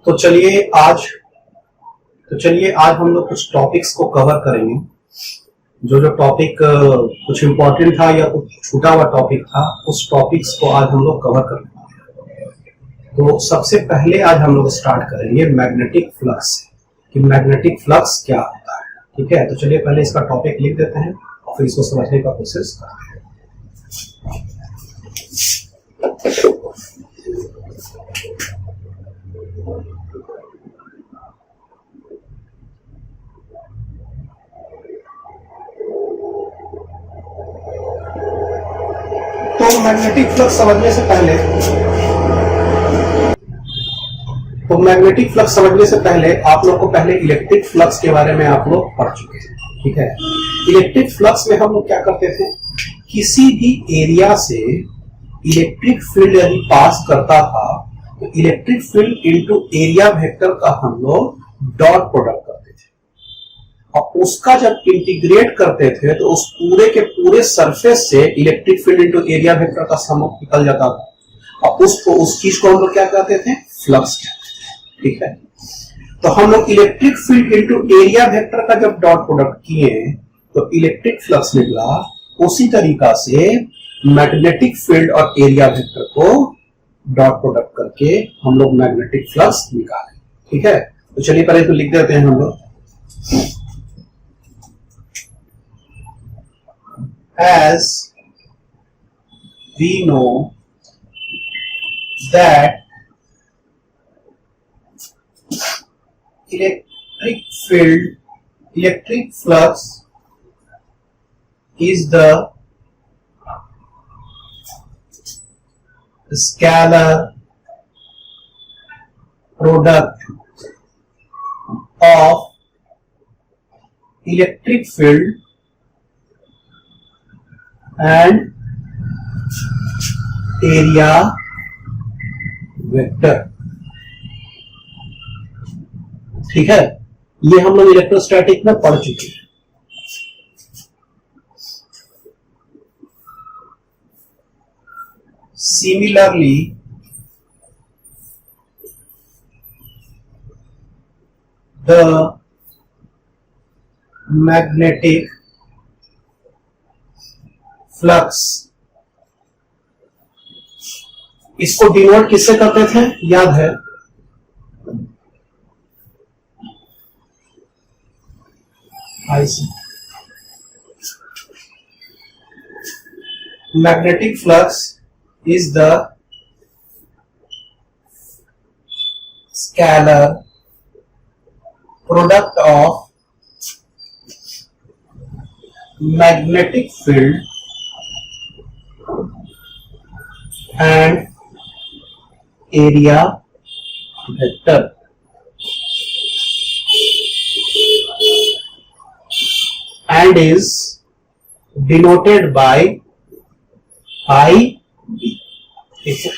तो चलिए आज हम लोग कुछ टॉपिक्स को कवर करेंगे। जो टॉपिक कुछ इम्पोर्टेंट था या कुछ छूटा हुआ टॉपिक था, उस टॉपिक्स को आज हम लोग कवर करेंगे। तो सबसे पहले आज हम लोग स्टार्ट करेंगे मैग्नेटिक फ्लक्स से, कि मैग्नेटिक फ्लक्स क्या होता है। ठीक है, तो चलिए पहले इसका टॉपिक लिख देते हैं और फिर इसको समझने का कोशिश करते हैं। तो मैग्नेटिक फ्लक्स समझने से पहले आप लोग को पहले इलेक्ट्रिक फ्लक्स के बारे में आप लोग पढ़ चुके हैं। ठीक है, इलेक्ट्रिक फ्लक्स में हम लोग क्या करते थे, किसी भी एरिया से इलेक्ट्रिक फील्ड यदि पास करता था तो electric field into area vector का हम लोग डॉट प्रोडक्ट करते थे, और उसका जब इंटीग्रेट करते थे तो उस पूरे के पूरे सरफेस से electric field into area vector का सम निकल जाता था, और उस चीज को हम लोग क्या कहते थे, फ्लक्स कहते थे। ठीक है, तो हम लोग electric field into area vector का जब डॉट प्रोडक्ट किए तो इलेक्ट्रिक फ्लक्स निकला। उसी तरीका से मैग्नेटिक फील्ड और area vector co dot product करके हम लोग मैग्नेटिक फ्लक्स निकाले। ठीक है, तो चलिए पहले तो लिख देते हैं हम लोग, as we know that electric flux is the scalar product of electric field and area vector। ठीक है, ये हम लोग इलेक्ट्रोस्टैटिक में पढ़ चुके हैं। सिमिलरली द मैग्नेटिक फ्लक्स, इसको डिनोट किससे करते थे, याद है, magnetic flux is the scalar product of magnetic field and area vector, and is denoted by IB। ठीक है,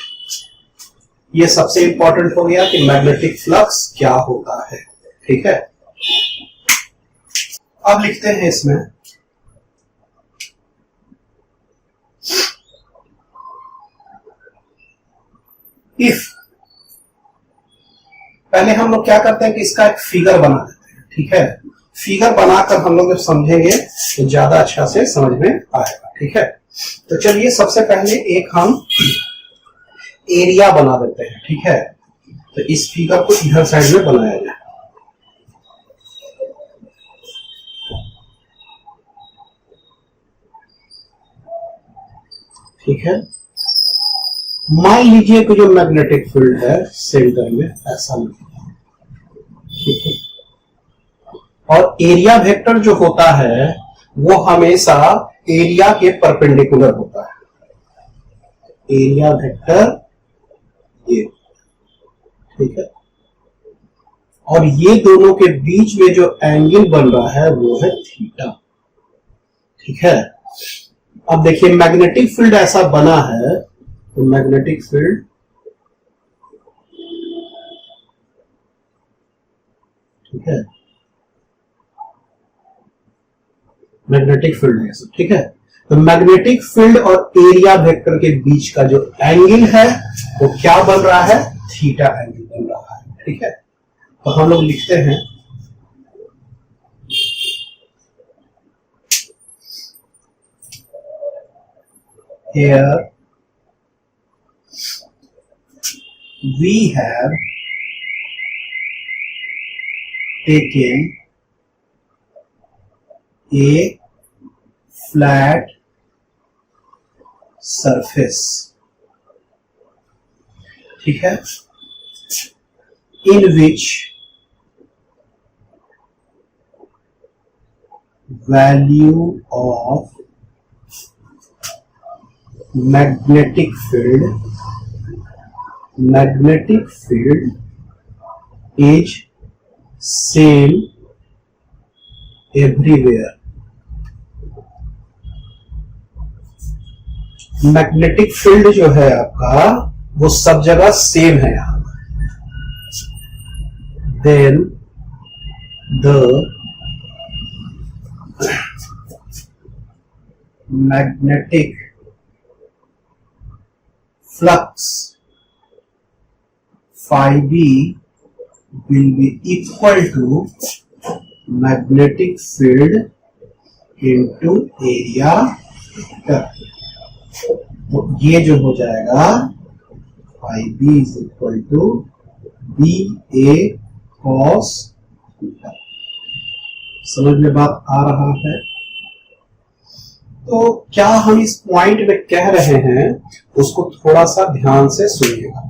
ये सबसे इंपॉर्टेंट हो गया कि मैग्नेटिक फ्लक्स क्या होता है। ठीक है, अब लिखते हैं इसमें, इफ, पहले हम लोग क्या करते हैं कि इसका एक फिगर बना देते हैं। ठीक है, फिगर बनाकर हम लोग जब समझेंगे तो ज्यादा अच्छा से समझ में आएगा। ठीक है, तो चलिए सबसे पहले एक हम एरिया बना देते हैं। ठीक है, तो इस फिगर को इधर साइड में बनाया जाए। ठीक है, मान लीजिए कि जो मैग्नेटिक फील्ड है सेंटर में ऐसा नहीं। ठीक है, और एरिया वेक्टर जो होता है वो हमेशा एरिया के परपेंडिकुलर होता है। एरिया वेक्टर ये, ठीक है, और ये दोनों के बीच में जो एंगल बन रहा है वो है थीटा। ठीक है, अब देखिए मैग्नेटिक फील्ड ऐसा बना है, तो मैग्नेटिक फील्ड, ठीक है, मैग्नेटिक फील्ड है सब। ठीक है, तो मैग्नेटिक फील्ड और एरिया वेक्टर के बीच का जो एंगल है वो क्या बन रहा है, थीटा एंगल बन रहा है। ठीक है, तो हम लोग लिखते हैं here we have taken a flat surface, ठीक है, in which value of magnetic field is same everywhere. Magnetic field जो है आपका वो सब जगह सेम है यहां। Then the magnetic flux phi b will be equal to magnetic field into area vector। तो ये जो हो जाएगा phi b is equal to b a cos theta। समझ में बात आ रहा है? तो क्या हम इस पॉइंट में कह रहे हैं उसको थोड़ा सा ध्यान से सुनिएगा।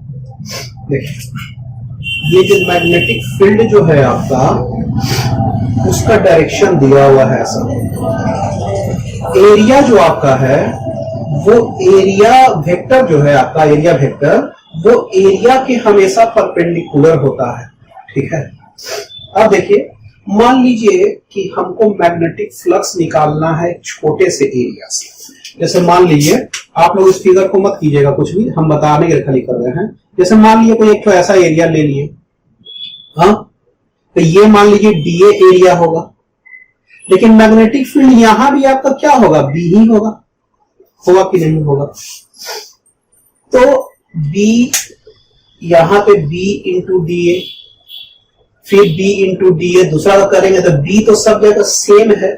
देखिए, ये जो मैग्नेटिक फील्ड जो है आपका, उसका डायरेक्शन दिया हुआ है ऐसा। एरिया जो आपका है वो एरिया वेक्टर जो है आपका, एरिया वेक्टर वो एरिया के हमेशा परपेंडिकुलर होता है, ठीक है। अब देखिए, मान लीजिए कि हमको मैग्नेटिक फ्लक्स निकालना है छोटे से एरिया से। जैसे मान लीजिए, आप लोग इस फिगर को मत कीजिएगा कुछ भी, हम बताने के लिए खाली कर रहे हैं। जैसे मान लीजिए कोई एक तो ऐसा एरिया ले लिए, हाँ, तो ये मान लीजिए डीए एरिया होगा, लेकिन मैग्नेटिक फील्ड यहां भी आपका क्या होगा, बी ही होगा कि नहीं होगा? तो बी यहां पे बी इंटू डीए, फिर b इंटू डी ए दूसरा करेंगे तो b तो सब जगह सेम है,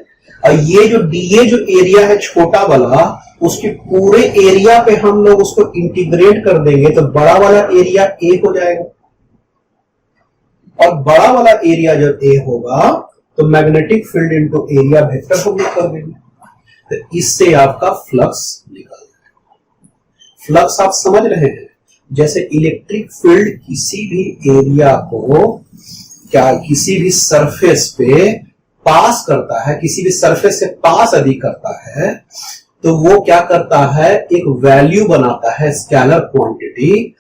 और ये जो डीए जो एरिया है छोटा वाला, उसके पूरे एरिया पे हम लोग उसको इंटीग्रेट कर देंगे तो बड़ा वाला एरिया a हो जाएगा, और बड़ा वाला एरिया जब a होगा तो magnetic field into area vector हम लोग कर देंगे, तो इससे आपका फ्लक्स निकल जाएगा। फ्लक्स आप समझ रहे हैं? जैसे इलेक्ट्रिक फील्ड किसी भी एरिया को क्या किसी भी सरफेस पे पास करता है, किसी भी सरफेस से पास यदि करता है तो वो क्या करता है, एक वैल्यू बनाता है, स्केलर क्वांटिटी।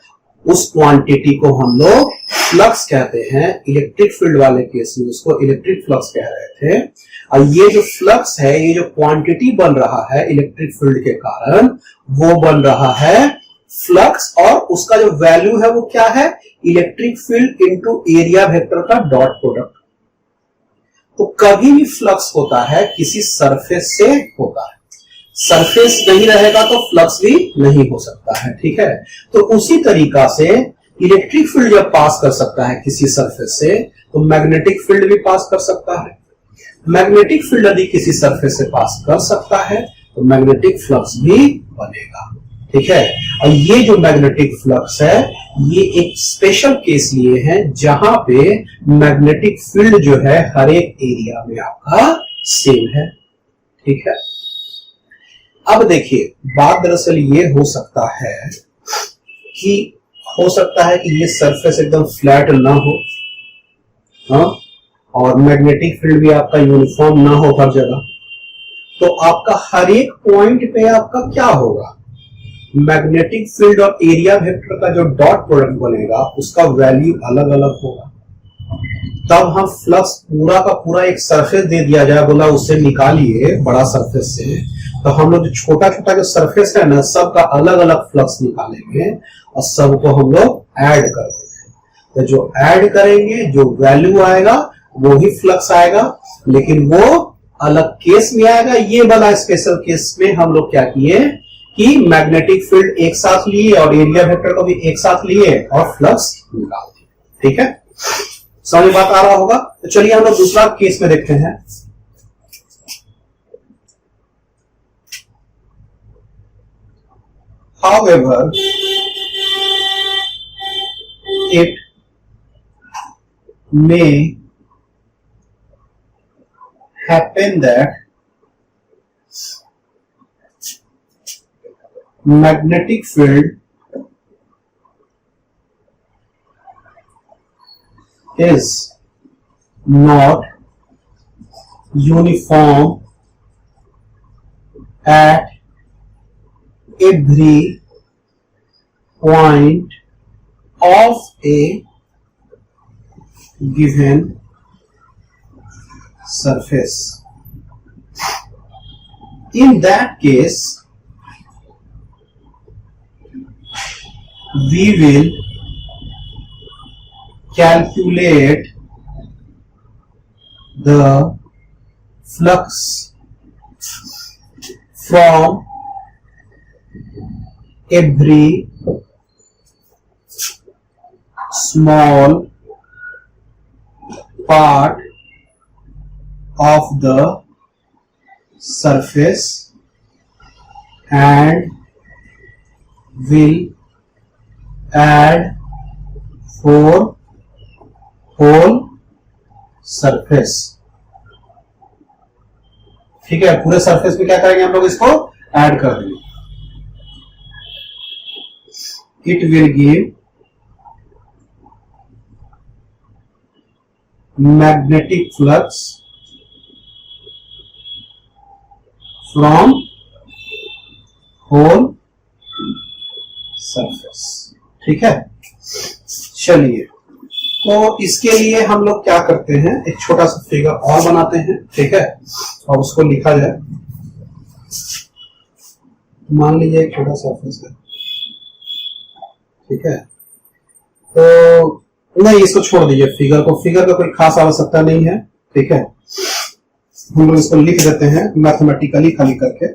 उस क्वांटिटी को हम लोग फ्लक्स कहते हैं। इलेक्ट्रिक फील्ड वाले केस में उसको इलेक्ट्रिक फ्लक्स कह रहे थे। और ये जो फ्लक्स है, ये जो क्वांटिटी बन रहा है इलेक्ट्रिक फील्ड के कारण, वो बन रहा है फ्लक्स, और उसका जो वैल्यू है वो क्या है, electric field into area vector का डॉट प्रोडक्ट। तो कभी भी फ्लक्स होता है किसी सरफेस से होता है, सरफेस नहीं रहेगा तो फ्लक्स भी नहीं हो सकता है, ठीक है। तो उसी तरीका से इलेक्ट्रिक फील्ड जब पास कर सकता है किसी सरफेस से, तो मैग्नेटिक फील्ड भी पास कर सकता है। मैग्नेटिक फील्ड यदि किसी सरफेस से पास कर सकता है तो मैग्नेटिक फ्लक्स भी बनेगा, ठीक है। और ये जो मैग्नेटिक फ्लक्स है, ये एक स्पेशल केस लिए हैं जहां पे मैग्नेटिक फील्ड जो है हर एक एरिया में आपका सेम है, ठीक है। अब देखिए, बात दरअसल ये हो सकता है कि ये सरफेस एकदम फ्लैट ना हो, हाँ, और मैग्नेटिक फील्ड भी आपका यूनिफॉर्म ना हो हर जगह। तो आपका हर एक पॉइंट पे आपका क्या होगा, मैग्नेटिक फील्ड और एरिया वेक्टर का जो डॉट प्रोडक्ट बनेगा उसका वैल्यू अलग अलग होगा। तब हम फ्लक्स पूरा का पूरा एक सरफेस दे दिया जाए, बोला उससे निकालिए बड़ा सरफेस से, तो हम लोग जो छोटा छोटा जो सरफेस है ना, सबका अलग अलग फ्लक्स निकालेंगे और सबको हम लोग ऐड कर देंगे। तो जो ऐड करेंगे, जो वैल्यू आएगा वो ही फ्लक्स आएगा, लेकिन वो अलग केस में आएगा। ये वाला स्पेशल केस में हम लोग क्या किए कि मैग्नेटिक फील्ड एक साथ लिए और एरिया वेक्टर को भी एक साथ लिए और फ्लक्स निकाल दिए, ठीक है। समझ बात आ रहा होगा। तो चलिए हम लोग दूसरा केस में देखते हैं। However, it may happen that magnetic field is not uniform at every point of a given surface. In that case, we will calculate the flux from every small part of the surface and will add for whole surface. ठीक है, पूरे surface पे क्या करेंगे हम लोग, इसको add कर देंगे. It will give magnetic flux from whole surface. ठीक है, चलिए तो इसके लिए हम लोग क्या करते हैं, एक छोटा सा फिगर और बनाते हैं. ठीक है, और उसको लिखा जाए. मान लीजिए एक छोटा सरफेस है. ठीक है, तो नहीं, इसको छोड़ दीजिए. फिगर का कोई खास आवश्यकता नहीं है. ठीक है, हम लोग इसको लिख देते हैं मैथमेटिकली खाली करके.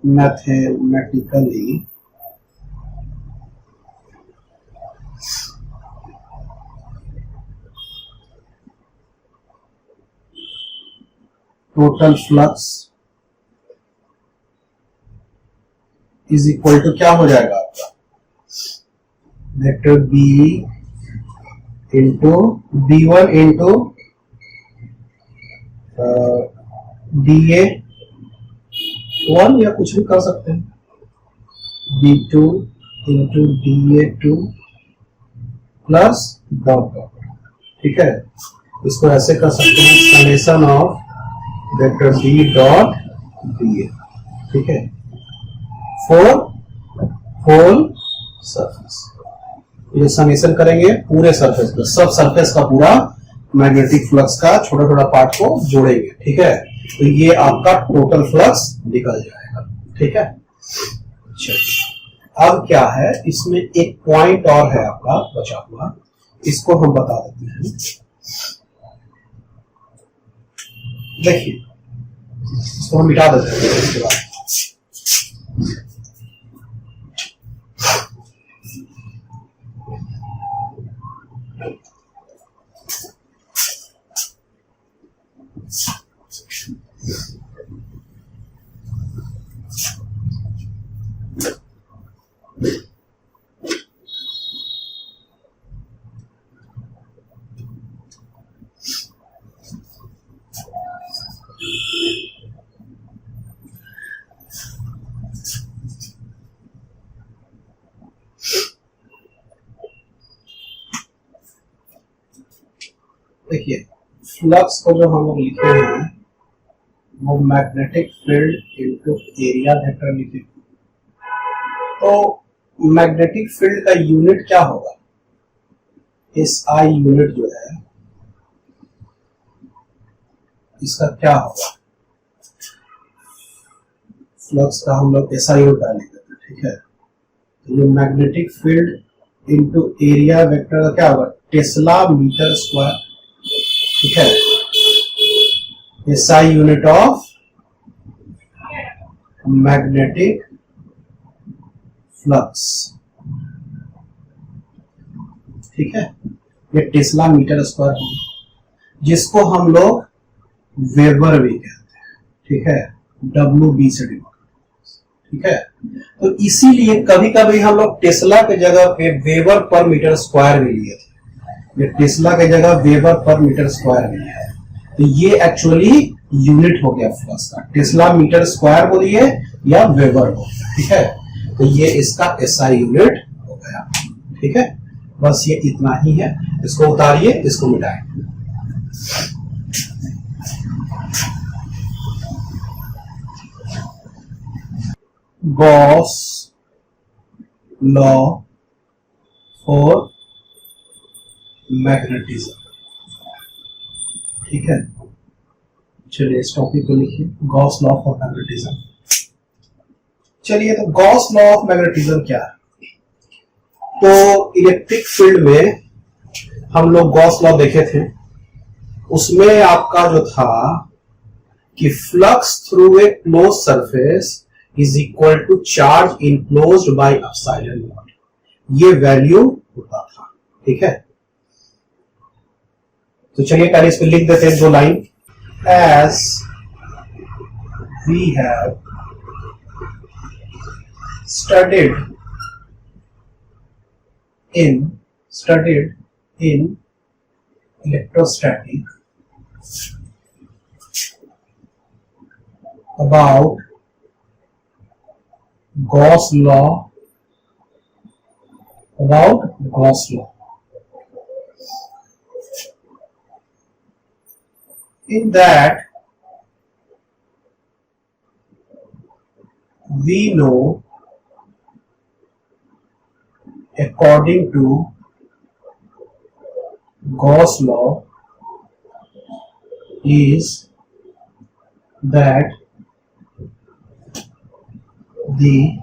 Mathematically total flux is equal to क्या हो जाएगा आपका, vector B into B1 into DA 1 या कुछ भी कर सकते हैं, B2 into DA2 plus dot dot. ठीक है, इसको ऐसे कर सकते हैं, summation of vector B dot DA. ठीक है, फॉर होल सरफेस. ये समेशन करेंगे पूरे सरफेस का, सब सरफेस का पूरा मैग्नेटिक फ्लक्स का छोटा छोटा पार्ट को जोड़ेंगे. ठीक है, तो ये आपका टोटल फ्लक्स निकल जाएगा. ठीक है, चलिए अब क्या है, इसमें एक पॉइंट और है आपका बचा हुआ, इसको हम बता देते हैं. देखिए, इसको हम मिटा देते हैं. इसके बाद देखिए, फ्लक्स को जो हम लोग लिखे हैं वो magnetic field into area vector लिखे. तो मैग्नेटिक फील्ड का यूनिट क्या होगा, SI यूनिट जो है इसका क्या होगा, फ्लक्स का हम लोग SI यूनिट डालेंगे. ठीक है, तो ये magnetic field into area vector का क्या होगा, टेस्ला मीटर स्क्वायर. ठीक है, SI unit of magnetic flux, ठीक है, ये टेस्ला मीटर स्क्वायर होगा, जिसको हम लोग वेबर भी कहते हैं, ठीक है, WB से डिवाइड, ठीक है। तो इसीलिए कभी कभी हम लोग टेस्ला के जगह पे वेबर पर मीटर स्क्वायर भी लिए थे, ये टेस्ला के जगह वेबर पर मीटर स्क्वायर भी है। तो ये एक्चुअली यूनिट हो गया फ्लक्स का, टेस्ला मीटर स्क्वायर बोलिए या वेबर हो गया, ठीक है। तो ये इसका SI यूनिट हो गया, ठीक है। बस ये इतना ही है, इसको उतारिए, इसको मिटाएं। गॉस लॉ फॉर मैग्नेटिज्म, ठीक है। चलिए इस टॉपिक को लिखिए, गॉस लॉ फॉर मैग्नेटिज्म। चलिए, तो गॉस लॉ ऑफ मैग्नेटिज्म क्या है? तो इलेक्ट्रिक फील्ड में हम लोग गॉस लॉ देखे थे, उसमें आपका जो था कि flux through a close surface is equal to charge enclosed by epsilon naught, ये वैल्यू होता था, ठीक है। तो चलिए पहले इसको लिख देते हैं 2 line. As we have studied in electrostatic about Gauss law, in that we know according to Gauss law is that the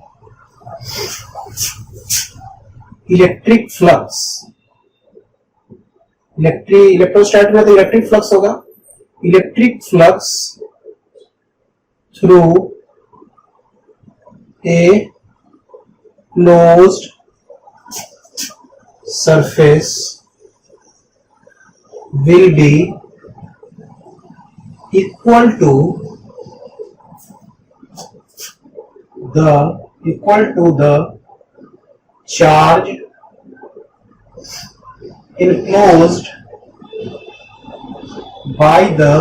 electric flux, इलेक्ट्रोस्टैट में तो इलेक्ट्रिक फ्लक्स होगा, electric flux through a closed surface will be equal to the charge enclosed by the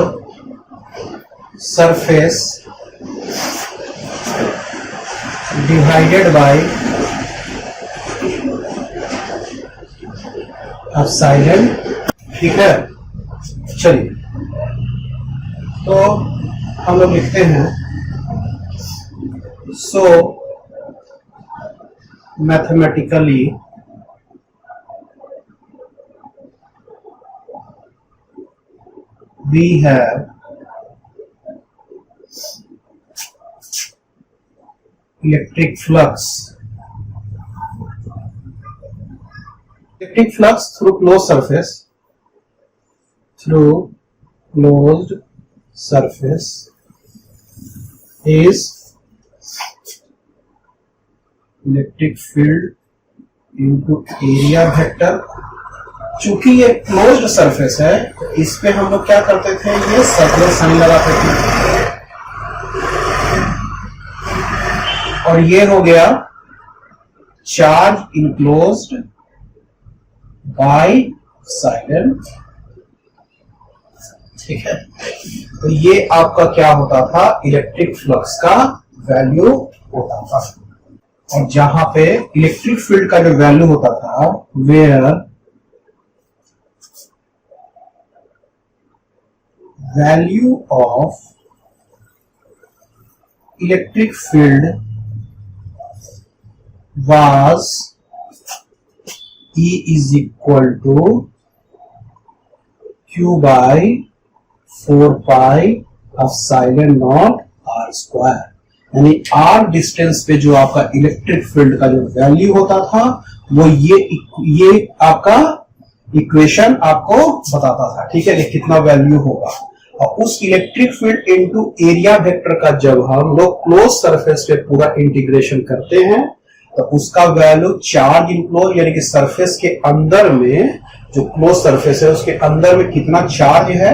surface divided by epsilon, ठीक है। चलिए, तो हम लोग लिखते हैं, so mathematically we have electric flux through closed surface is electric field into area vector। चूंकि ये क्लोज्ड सरफेस है, तो इस पे हम लोग क्या करते थे, ये सर्कुलर साइन लगाते थे, और ये हो गया चार्ज इनक्लोज्ड बाय एप्सिलॉन, ठीक है। तो ये आपका क्या होता था, इलेक्ट्रिक फ्लक्स का वैल्यू होता था। और जहां पे इलेक्ट्रिक फील्ड का जो वैल्यू होता था, where value of electric field was E is equal to Q by 4 pi epsilon naught R square, यानी R डिस्टेंस पे जो आपका इलेक्ट्रिक फील्ड का जो वैल्यू होता था, वो ये आपका इक्वेशन आपको बताता था, ठीक है, कि कितना वैल्यू होगा। और उस electric field into area vector का जब हम लोग क्लोज सरफेस पे पूरा इंटीग्रेशन करते हैं, तो उसका वैल्यू चार्ज इनक्लोज यानी कि सरफेस के अंदर में, जो क्लोज सरफेस है उसके अंदर में कितना चार्ज है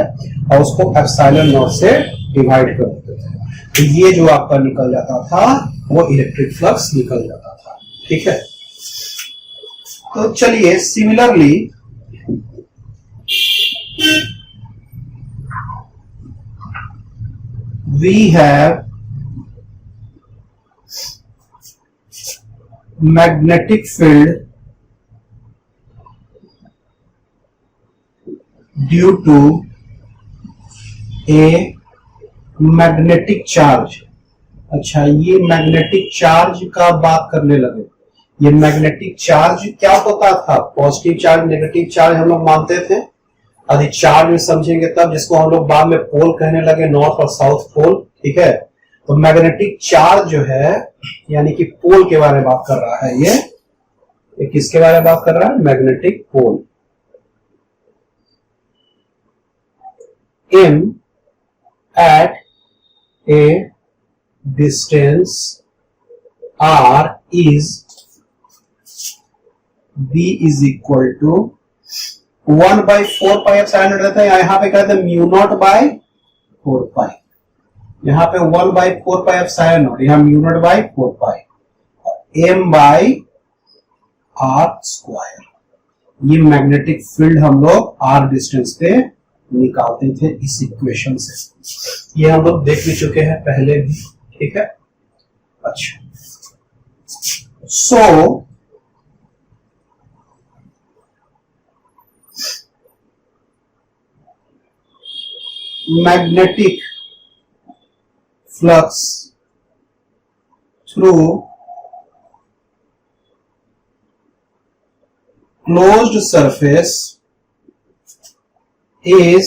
और उसको एप्सिलॉन नॉट से डिवाइड कर देते थे। तो ये जो आपका निकल जाता था वो इलेक्ट्रिक फ्लक्स निकल जाता था। ठीक है, तो चलिए similarly we have magnetic field due to a magnetic charge। अच्छा, ये मैग्नेटिक चार्ज का बात करने लगे। ये मैग्नेटिक चार्ज क्या होता था? पॉजिटिव चार्ज, नेगेटिव चार्ज हम लोग मानते थे। अधिक चार्ज में समझेंगे तब, जिसको हम लोग बाद में पोल कहने लगे, नॉर्थ और साउथ पोल। ठीक है, तो मैग्नेटिक चार्ज जो है यानी कि पोल के बारे में बात कर रहा है। ये किसके बारे में बात कर रहा है? Magnetic pole. M at a distance r is B is equal to 1 by 4 pi epsilon not रहता है। यहां पे कहते हैं म्यू नॉट बाय 4 पाई, यहाँ पे 1 बाई 4 पाई एप्सिलॉन नॉट, यहाँ mu naught by 4 pi, m by r square. ये मैग्नेटिक फील्ड हम लोग r डिस्टेंस पे निकालते थे इस इक्वेशन से। ये हम लोग देख भी चुके हैं पहले भी। ठीक है, अच्छा, सो magnetic flux through closed surface is,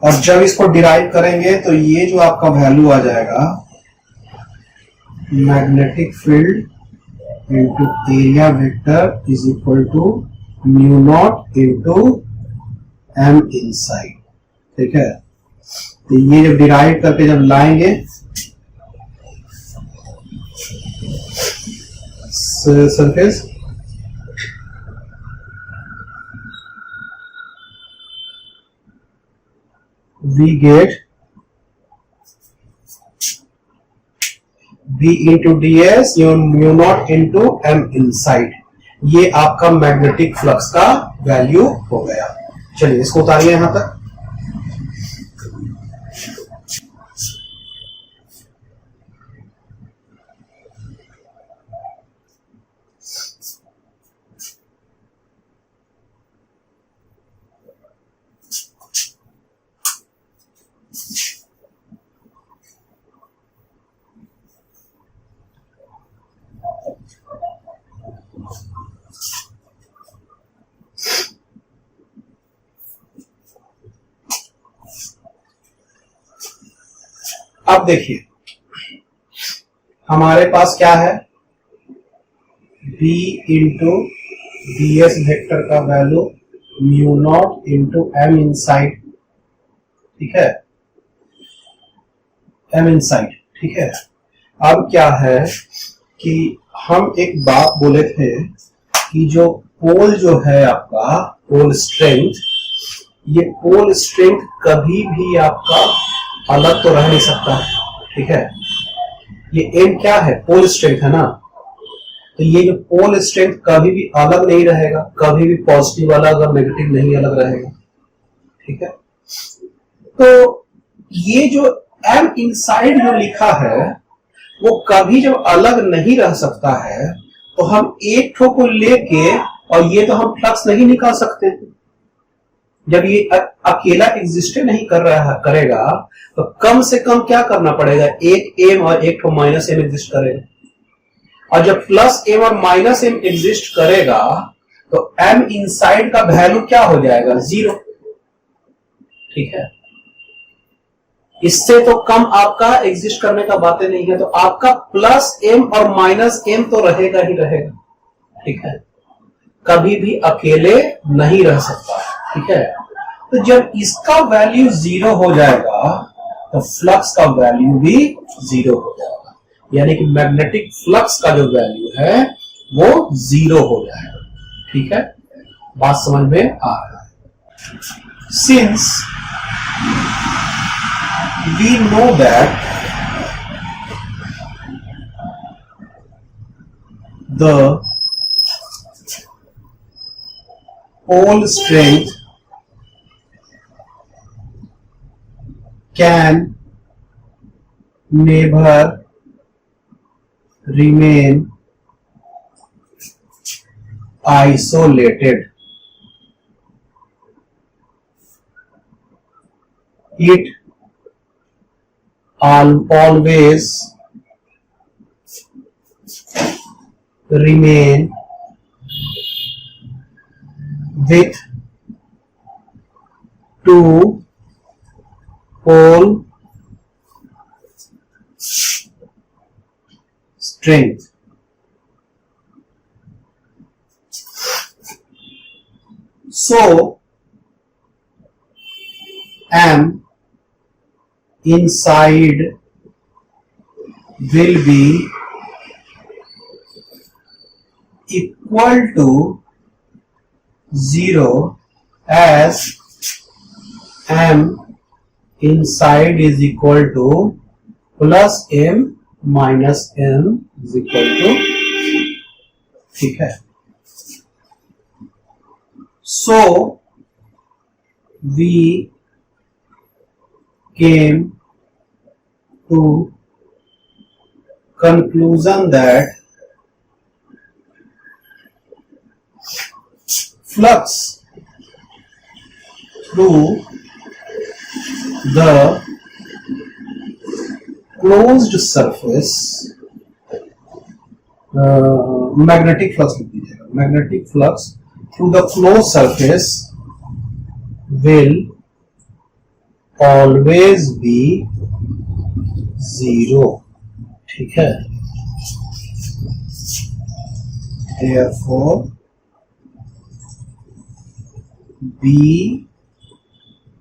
और जब इसको डिराइव करेंगे तो ये जो आपका वैल्यू आ जाएगा magnetic field into area vector is equal to mu not into M inside. ठीक है, तो ये जब डिराइव करके जब लाएंगे surface, we get B into D S mu not into M inside. ये आपका मैग्नेटिक फ्लक्स का वैल्यू हो गया। चलिए इसको उतारिए यहां तक। अब देखिए हमारे पास क्या है, B into D S vector का value mu not into M inside. ठीक है, एम इनसाइड। ठीक है, अब क्या है कि हम एक बात बोले थे कि जो पोल जो है आपका पोल स्ट्रेंथ, ये पोल स्ट्रेंथ कभी भी आपका अलग तो रह नहीं सकता। ठीक है, ये एम क्या है? पोल स्ट्रेंथ है ना, तो ये जो पोल स्ट्रेंथ कभी भी अलग नहीं रहेगा, कभी भी पॉजिटिव अलग और नेगेटिव नहीं अलग रहेगा। ठीक है, तो ये जो एम इनसाइड जो लिखा है वो कभी जब अलग नहीं रह सकता है तो हम एक ठो को लेके, और ये तो हम फ्लक्स नहीं निकाल सकते। जब ये अकेला एग्जिस्ट नहीं कर रहा है करेगा तो कम से कम क्या करना पड़ेगा, एक एम और एक माइनस एम एग्जिस्ट करेगा, और जब प्लस एम और माइनस एम एग्जिस्ट करेगा तो एम इनसाइड का वैल्यू क्या हो जाएगा? 0। ठीक है, इससे तो कम आपका एग्जिस्ट करने का बातें नहीं है, तो आपका प्लस एम और माइनस एम तो रहेगा ही रहेगा। ठीक है, कभी भी अकेले नहीं रह सकता। ठीक है, तो जब इसका वैल्यू 0 हो जाएगा तो फ्लक्स का वैल्यू भी 0 हो जाएगा। यानी कि मैग्नेटिक फ्लक्स का जो वैल्यू है वो 0 हो जाएगा। ठीक है, बात समझ में आ रहा है। Since we know that the pole strength can never remain isolated. It always remain with two pole strength. So M inside will be equal to 0 as M inside is equal to plus M minus M is equal to, ठीक है। So we came to conclusion that flux through the closed surface, magnetic flux लिख दीजिएगा, magnetic flux through the closed surface will always be 0। ठीक है, therefore B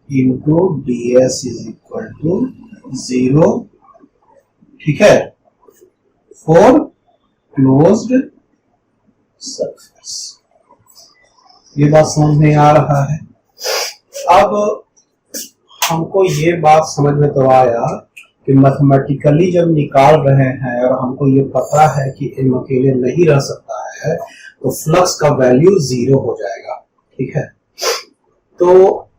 into ds is equal to 0। ठीक है, for closed surface। ये बात समझ में आ रहा है। अब हमको ये बात समझ में तो आया कि मैथमेटिकली जब निकाल रहे हैं और हमको ये पता है कि m अकेले नहीं रह सकता है तो फ्लक्स का वैल्यू 0 हो जाएगा। ठीक है, तो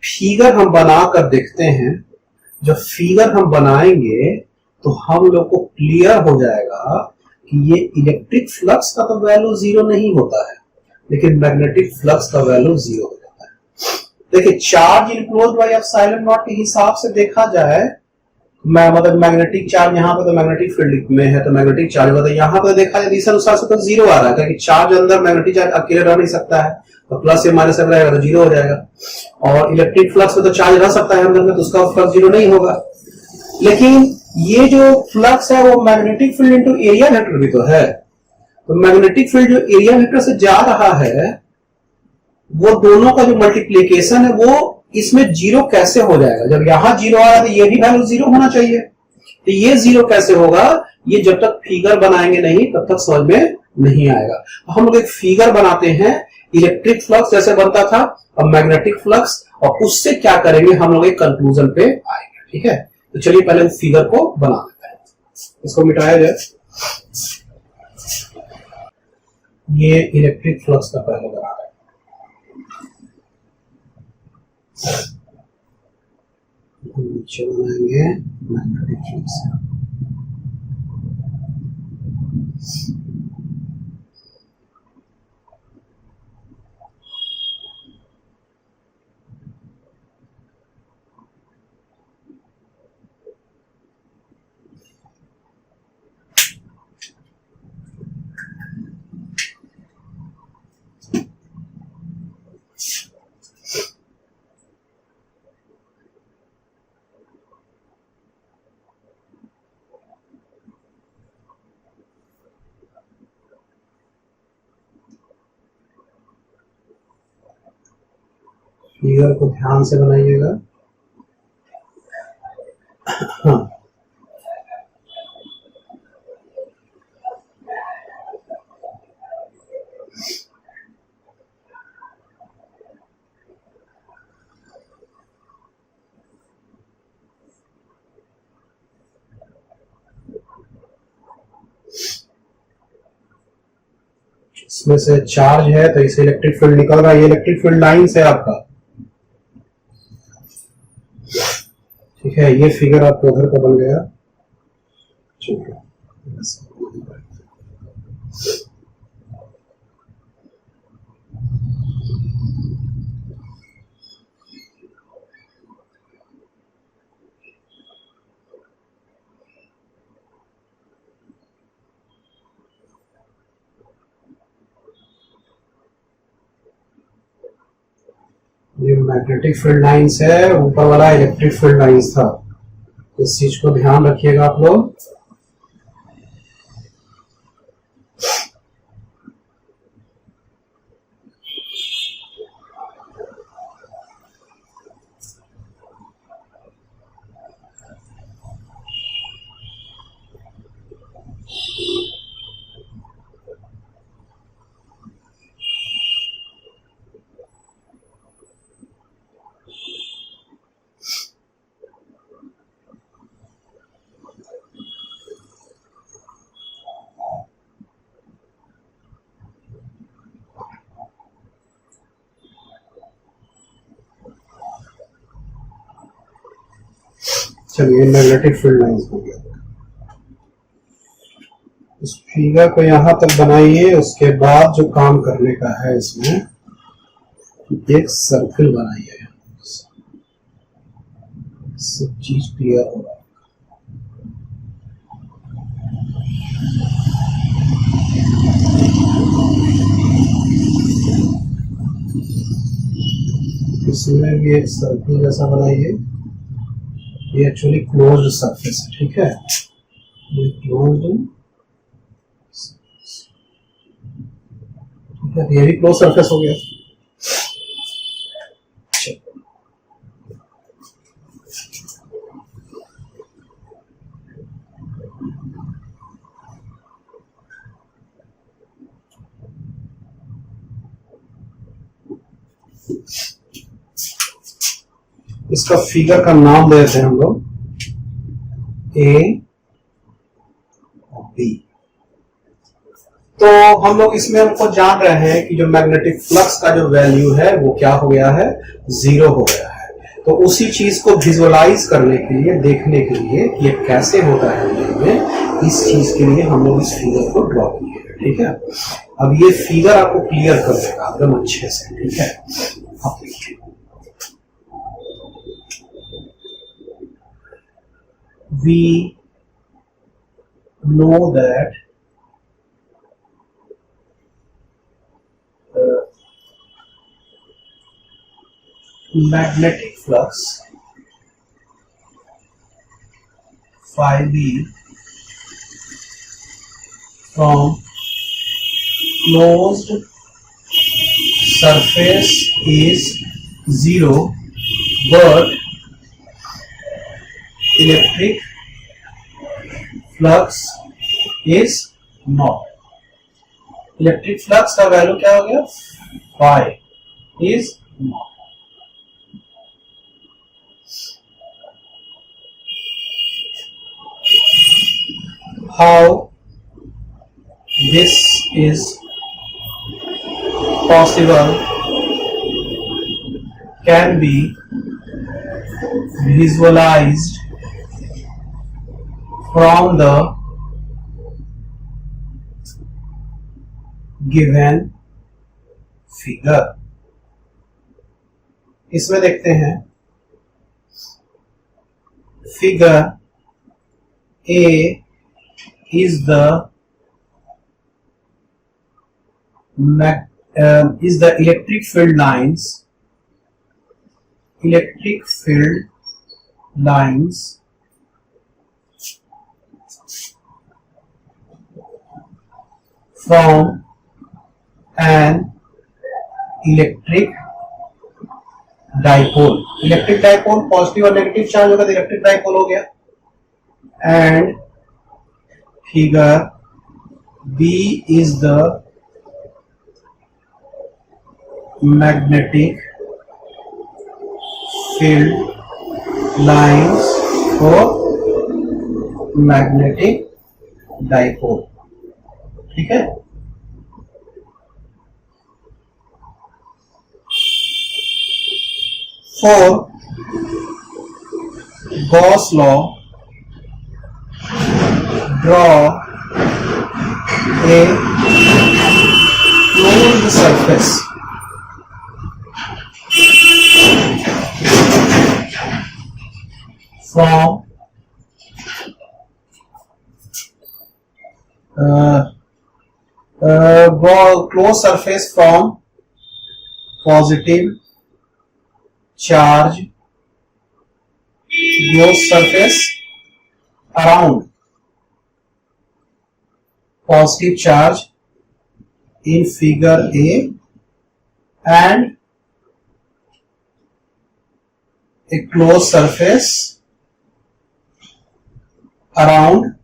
फिगर हम बना कर देखते हैं। जब फिगर हम बनाएंगे तो हम लोग को क्लियर हो जाएगा कि ये इलेक्ट्रिक फ्लक्स का तो वैल्यू 0 नहीं होता है, लेकिन मैग्नेटिक फ्लक्स का वैल्यू 0 हो जाता है। देखिए, charge enclosed by epsilon not के हिसाब से देखा जाए, मैं मतलब मैग्नेटिक चार्ज यहाँ पे तो मैग्नेटिक फील्ड में है तो मैग्नेटिक चार्ज होता है, यहाँ पे देखा जाए इस अनुसार से तो 0 आ रहा है, क्योंकि चार्ज अंदर मैग्नेटिक चार्ज अकेले रह नहीं सकता है, तो प्लस या माइनस रहेगा तो 0 हो जाएगा। और इलेक्ट्रिक फ्लक्स में तो चार्ज रह सकता है अंदर में, तो उसका फ्लक्स 0 नहीं होगा। लेकिन ये जो फ्लक्स है वो magnetic field into area vector भी तो है, तो मैग्नेटिक फील्ड जो एरिया वेक्टर से जा रहा है वो दोनों का जो मल्टीप्लीकेशन है वो इसमें 0 कैसे हो जाएगा? जब यहां 0 आ रहा है तो ये भी वैल्यू 0 होना चाहिए, तो ये 0 कैसे होगा? ये जब तक फिगर बनाएंगे नहीं तब तक समझ में नहीं आएगा। हम लोग एक फिगर बनाते हैं, इलेक्ट्रिक फ्लक्स जैसे बनता था और मैग्नेटिक फ्लक्स, और उससे क्या करेंगे हम लोग एक कंक्लूजन पे आएंगे। ठीक है, तो चलिए पहले उस फिगर को बना लेते हैं, इसको मिटाया जाए। ये इलेक्ट्रिक फ्लक्स का पहले बना रहे हैं, नीचे बनाएंगे मैग्नेटिक फ्लक्स। फिगर को ध्यान से बनाइएगा। हाँ, इसमें से चार्ज है तो इसे इलेक्ट्रिक फील्ड निकल रहा है, ये इलेक्ट्रिक फील्ड लाइंस है आपका। ठीक है, ये फिगर आपको उधर का बन गया। ठीक है, ये मैग्नेटिक फील्ड लाइंस है, ऊपर वाला इलेक्ट्रिक फील्ड लाइंस था। इस चीज को ध्यान रखिएगा आप लोग। चलिए, मैग्नेटिक फील्ड लाइंस हो गया। इस फिगर को यहां तक बनाइए, उसके बाद जो काम करने का है इसमें एक सर्किल बनाइए। सब चीज क्लियर होगा। इसमें भी एक सर्किल जैसा बनाइए। ये एक्चुअली क्लोज्ड सरफेस है, ठीक है, ये क्लोज्ड, ठीक है, ये भी क्लोज सरफेस हो गया। इसका फिगर का नाम देते हैं हम लोग ए बी। तो हम लोग इसमें हमको जान रहे हैं कि जो मैग्नेटिक फ्लक्स का जो वैल्यू है वो क्या हो गया है, 0 हो गया है। तो उसी चीज को विजुअलाइज करने के लिए, देखने के लिए कि ये कैसे होता है में, इस चीज के लिए हम लोग इस फिगर को ड्रॉ किए हैं। ठीक है, अब ये फिगर आपको क्लियर कर देगा एकदम अच्छे से। ठीक है, आप देखिए, we know that magnetic flux phi b from closed surface is 0, but electric flux is not. Electric flux का वैल्यू क्या हो गया, phi is not. How this is possible can be visualized from the given figure. इसमें देखते हैं figure A is the electric field lines, from an electric dipole. Electric dipole, positive और negative charge होगा तो electric dipole हो गया। And figure B is the magnetic field lines for magnetic dipole। ठीक है, For Gauss law, draw a closed surface from closed surface from positive charge closed surface around positive charge in figure A and a closed surface around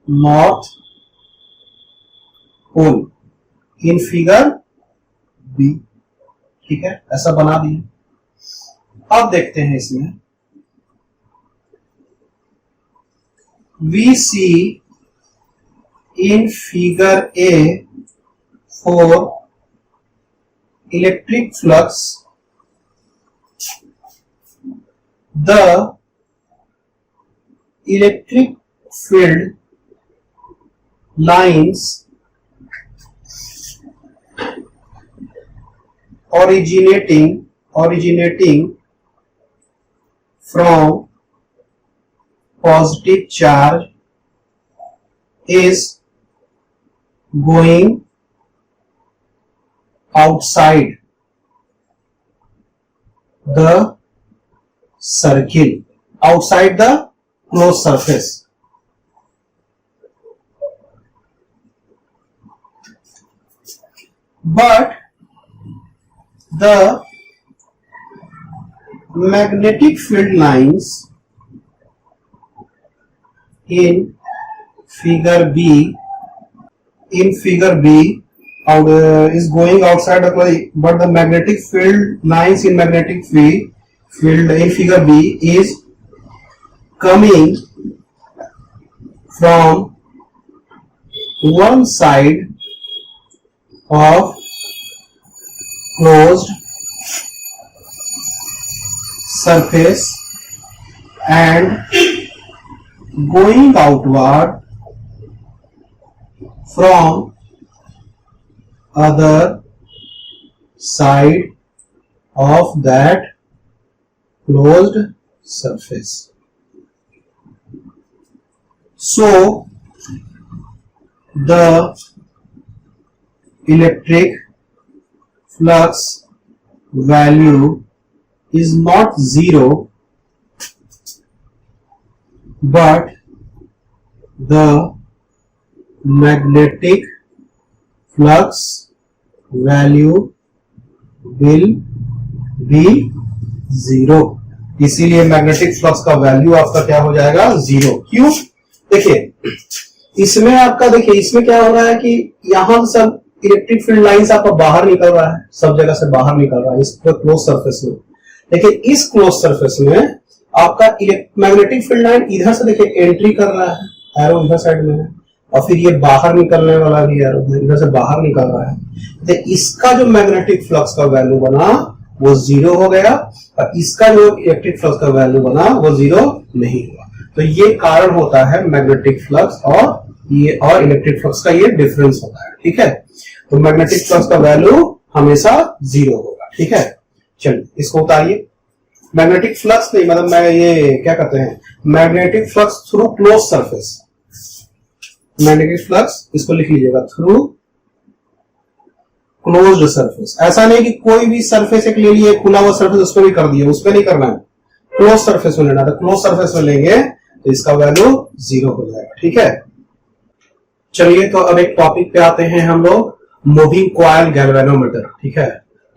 north pole in figure B। ठीक है, ऐसा बना दिया। अब देखते हैं इसमें we see in figure A for electric flux the electric field lines originating from positive charge is going outside the circle, outside the closed surface. But the magnetic field lines in figure B is going outside the closed, but the magnetic field lines in magnetic field in figure B is coming from one side of closed surface and going outward from other side of that closed surface. So the electric flux value is not zero, but the magnetic flux value will be zero. इसीलिए magnetic flux का value आपका क्या हो जाएगा, zero. क्यों? देखिए इसमें आपका, देखिए इसमें क्या हो रहा है कि यहां सब इलेक्ट्रिक फील्ड लाइंस आपका बाहर निकल रहा है, सब जगह से बाहर निकल रहा है इस क्लोज सरफेस में। देखिए इस क्लोज सरफेस में आपका मैग्नेटिक फील्ड लाइन इधर से देखिए एंट्री कर रहा है, एरो इधर साइड में है, और फिर ये बाहर निकलने वाला भी एरो इधर से बाहर निकल रहा है। तो इसका जो मैग्नेटिक फ्लक्स का वैल्यू बना वो जीरो हो गया, और इसका जो इलेक्ट्रिक फ्लक्स का वैल्यू बना वो जीरो नहीं हुआ। तो ये कारण होता है मैग्नेटिक फ्लक्स और इलेक्ट्रिक फ्लक्स का ये डिफरेंस होता है। ठीक है, तो मैग्नेटिक फ्लक्स का वैल्यू हमेशा जीरो होगा। ठीक है, चलिए इसको उतारिए। मैग्नेटिक फ्लक्स नहीं, मतलब मैं ये क्या कहते हैं, magnetic flux through close surface, magnetic flux इसको लिख लीजिएगा, थ्रू क्लोज्ड सरफेस। ऐसा नहीं कि कोई भी सरफेस एक ले लिए, खुला हुआ सरफेस उस पर भी कर दिए, उस पर नहीं करना है, क्लोज सरफेस में लेना। तो क्लोज सरफेस में लेंगे तो इसका वैल्यू जीरो हो जाएगा। ठीक है, चलिए तो अब एक टॉपिक पे आते हैं हम लोग, मूविंग कॉइल गैल्वेनोमीटर। ठीक है,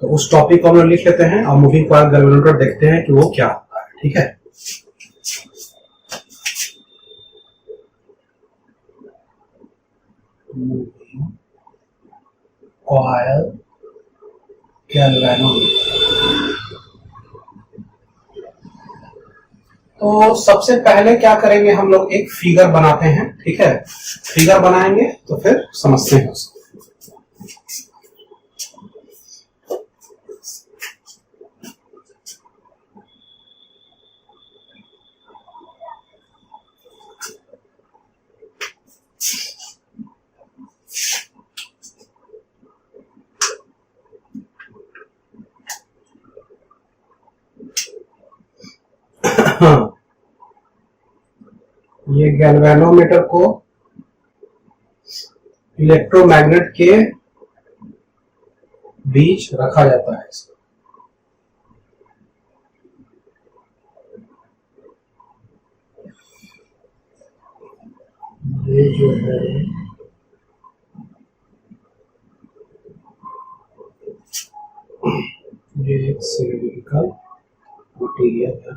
तो उस टॉपिक को हम लोग लिख लेते हैं और मूविंग कॉइल गैल्वेनोमीटर देखते हैं कि वो क्या होता है। ठीक है, कॉइल गैल्वेनोमीटर। तो सबसे पहले क्या करेंगे, हम लोग एक फिगर बनाते हैं। ठीक है, फिगर बनाएंगे तो फिर समझते हैं उसको। ये गैल्वेनोमीटर को इलेक्ट्रोमैग्नेट के बीच रखा जाता है। ये जो है ये एक सिलिकॉन मटेरियल है।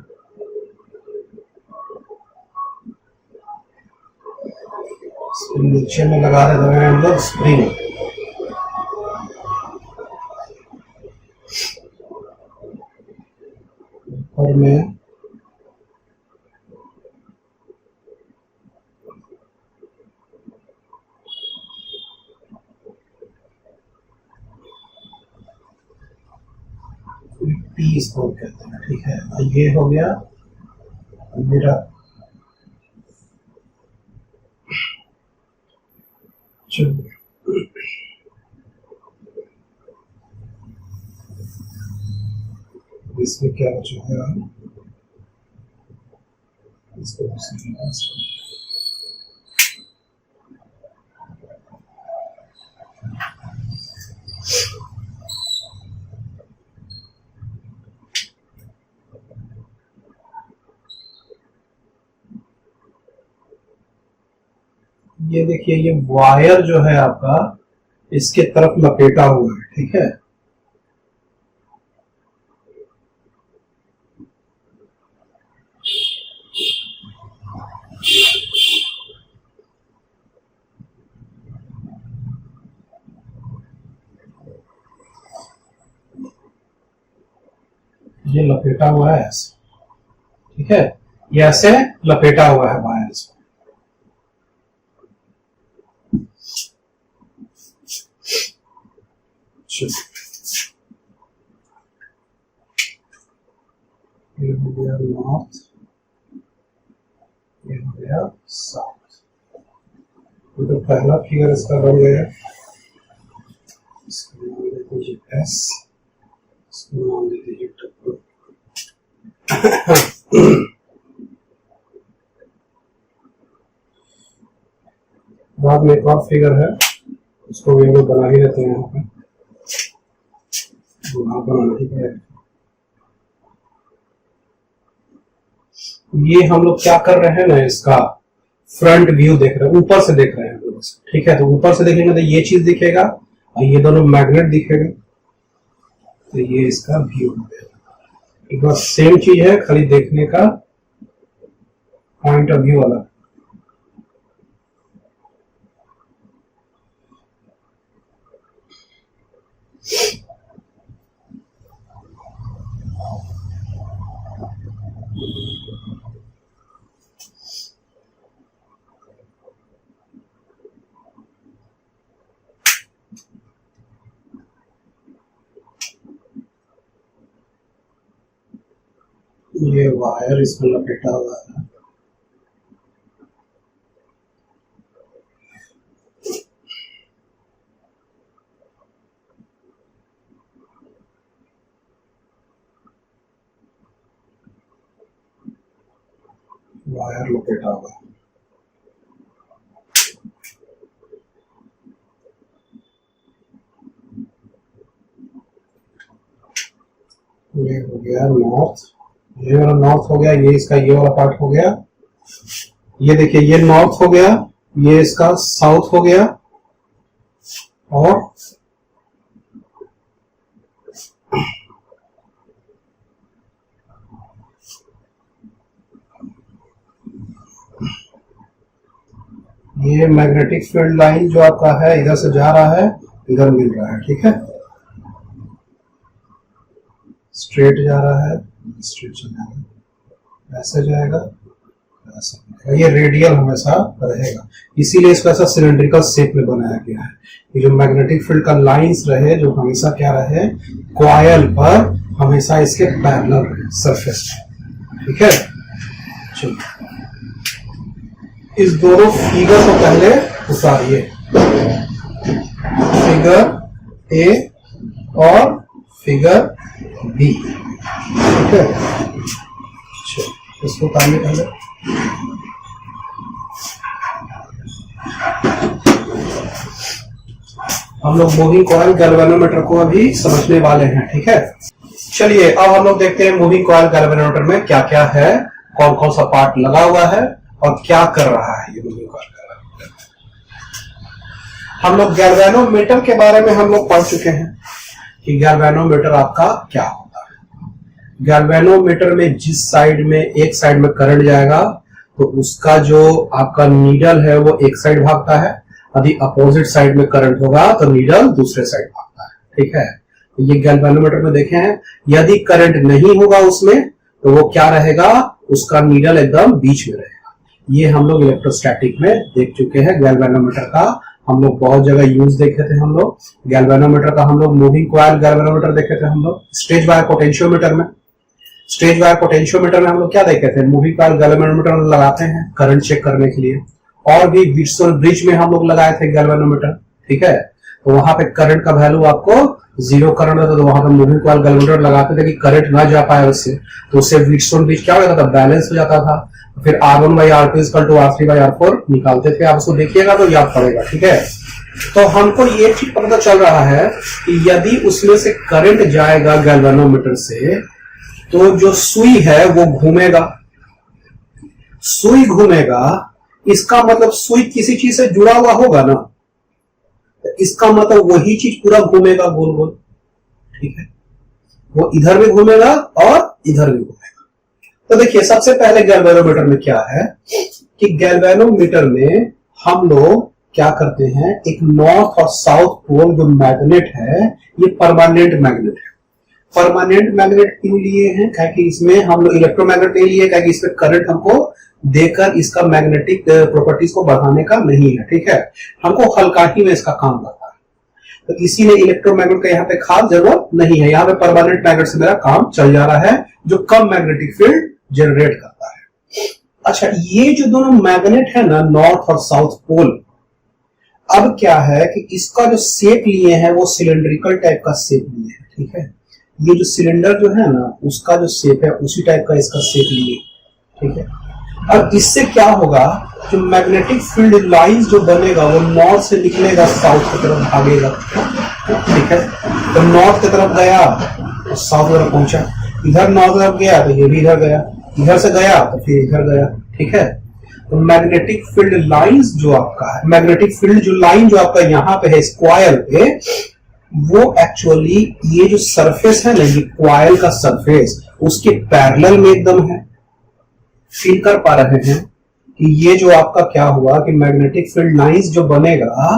नीचे में लगा देते हैं हम लोग स्प्रिंग। ऊपर में टी इसको कहते हैं, ठीक है। ये हो गया मेरा इसमें क्या बचा है, इसको ये देखिए, ये वायर जो है आपका इसके तरफ लपेटा हुआ है, ठीक है। ये लपेटा हुआ है ऐसे, ठीक है। ये ऐसे लपेटा हुआ है वायर इसमें। ये हो गया नॉर्थ, ये हो गया साउथ। तो पहला फिगर इसका बन गया। इसको नाम दे दीजिए एस, इसको नाम दे दीजिए डब्ल्यू। बाद में एक और फिगर है, उसको भी हम लोग बना ही लेते हैं। यहाँ पे बनाना ही पड़ेगा। ये हम लोग क्या कर रहे हैं ना, इसका फ्रंट व्यू देख रहे हैं, ऊपर से देख रहे हैं हम लोग, ठीक है। तो ऊपर से देखेंगे तो ये चीज दिखेगा और ये दोनों मैग्नेट दिखेगा। तो ये इसका व्यू हो गया। बस सेम चीज है, खाली देखने का पॉइंट ऑफ व्यू अलग। ये वायर इसमें लपेटा हुआ है। वायर लपेटा हुआ है। ये हो गया नॉर्थ, ये वाला नॉर्थ हो गया। ये इसका ये वाला पार्ट हो गया। ये देखिए, ये नॉर्थ हो गया, ये इसका साउथ हो गया। और ये मैग्नेटिक फील्ड लाइन जो आपका है, इधर से जा रहा है, इधर मिल रहा है, ठीक है। स्ट्रेट जा रहा है, स्ट्रेट जाएगा, ऐसे जाएगा, ऐसे जाएगा। ये रेडियल हमेशा रहेगा, इसीलिए इसको ऐसा सिलेंड्रिकल शेप में बनाया गया है। ये जो मैग्नेटिक फील्ड का लाइंस रहे, जो हमेशा क्या रहे, कॉइल पर हमेशा इसके पैरेलल रहे सरफेस, ठीक है। चलिए, इस दोनों फिगर को पहले उतारिए, फिगर ए और फिगर बी, ठीक है। इसको उतारिए पहले। हम लोग मूविंग कॉइल गैल्वेनोमीटर को अभी समझने वाले हैं, ठीक है। चलिए अब हम लोग देखते हैं मूविंग कॉइल गैल्वेनोमीटर में क्या क्या है, कौन कौन सा पार्ट लगा हुआ है और क्या कर रहा है ये मूविंग कॉइल गैल्वेनोमीटर। हम लोग गैल्वेनोमीटर के बारे में हम लोग पढ़ चुके हैं कि गैल्वेनोमीटर आपका क्या होता है। गैल्वेनोमीटर में जिस साइड में एक साइड में करंट जाएगा तो उसका जो आपका नीडल है वो एक साइड भागता है, यदि अपोजिट साइड में करंट होगा तो नीडल दूसरे साइड भागता है, ठीक है। तो ये गैल्वेनोमीटर में देखे हैं, यदि करंट नहीं होगा उसमें तो वो क्या रहेगा, उसका नीडल एकदम बीच में रहेगा। ये हम लोग इलेक्ट्रोस्टैटिक में देख चुके हैं गैल्वेनोमीटर का, हम लोग बहुत जगह यूज देखे थे। हम लोग गैल्वेनोमीटर का हम लोग मूविंग कॉइल गैल्वेनोमीटर देखे थे, हम लोग स्ट्रेट वायर पोटेंशियोमीटर में। स्ट्रेट वायर पोटेंशियोमीटर में हम लोग क्या देखे थे, मूविंग कॉइल गैल्वेनोमीटर लगाते हैं करंट चेक करने के लिए। और भी व्हीटस्टोन ब्रिज में हम लोग लगाए थे गैल्वेनोमीटर, ठीक है। तो वहां पे करंट का वैल्यू आपको जीरो करंट होता, तो वहां पे मूविंग कॉइल गैल्वेनोमीटर लगाते थे कि करंट ना जा पाए उससे, तो उससे व्हीटस्टोन ब्रिज क्या हो जाता था, बैलेंस हो जाता था। फिर R1/R2 = R3/R4 निकालते थे, आप उसको देखिएगा तो याद पड़ेगा, ठीक है। तो हमको ये चीज पता चल रहा है कि यदि उसमें से करंट जाएगा गैल्वेनोमीटर से तो जो सुई है वो घूमेगा, सुई घूमेगा, इसका मतलब सुई किसी चीज से जुड़ा हुआ होगा ना, तो इसका मतलब वही चीज पूरा घूमेगा गोल गोल, ठीक है। वो इधर भी घूमेगा और इधर भी घूमेगा। तो देखिए सबसे पहले गैल्वेनोमीटर में क्या है कि गैल्वेनोमीटर में हम लोग क्या करते हैं, एक नॉर्थ और साउथ पोल जो मैग्नेट है ये परमानेंट मैग्नेट है। परमानेंट मैग्नेट क्यों लिए हैं, क्योंकि इसमें हम लोग इलेक्ट्रोमैग्नेट नहीं लिए, क्योंकि इसमें करंट हमको देकर इसका मैग्नेटिक प्रॉपर्टीज को बढ़ाने का नहीं है, ठीक है। हमको हल्का ही में इसका काम करता है, तो इसीलिए इलेक्ट्रोमैग्नेट का यहाँ पे खास जरूरत नहीं है। यहाँ पे परमानेंट मैग्नेट से मेरा काम चल जा रहा है जो कम मैग्नेटिक फील्ड जनरेट करता है। अच्छा, ये जो दोनों मैग्नेट है ना, नॉर्थ और साउथ पोल, अब क्या है कि इसका जो शेप लिए हैं वो सिलेंड्रिकल टाइप का शेप लिए है, ठीक है। ये जो सिलेंडर जो है ना उसका जो शेप है उसी टाइप का इसका शेप लिए, ठीक है। अब इससे क्या होगा, जो मैग्नेटिक फील्ड लाइंस जो बनेगा वो नॉर्थ से निकलेगा साउथ की तरफ भागेगा, ठीक है। तो नॉर्थ की तरफ गया तो साउथ की तरफ पहुंचा, इधर नॉर्थ तरफ गया तो ये भी इधर गया, इधर से गया तो फिर इधर गया, ठीक है। तो मैग्नेटिक फील्ड लाइंस जो आपका है, मैग्नेटिक फील्ड जो लाइन जो आपका यहाँ पे है इस कॉइल पे, वो एक्चुअली ये जो सरफेस है ना, ये कॉइल का सरफेस उसके पैरेलल में एकदम है। फील कर पा रहे हैं कि ये जो आपका क्या हुआ कि मैग्नेटिक फील्ड लाइंस जो बनेगा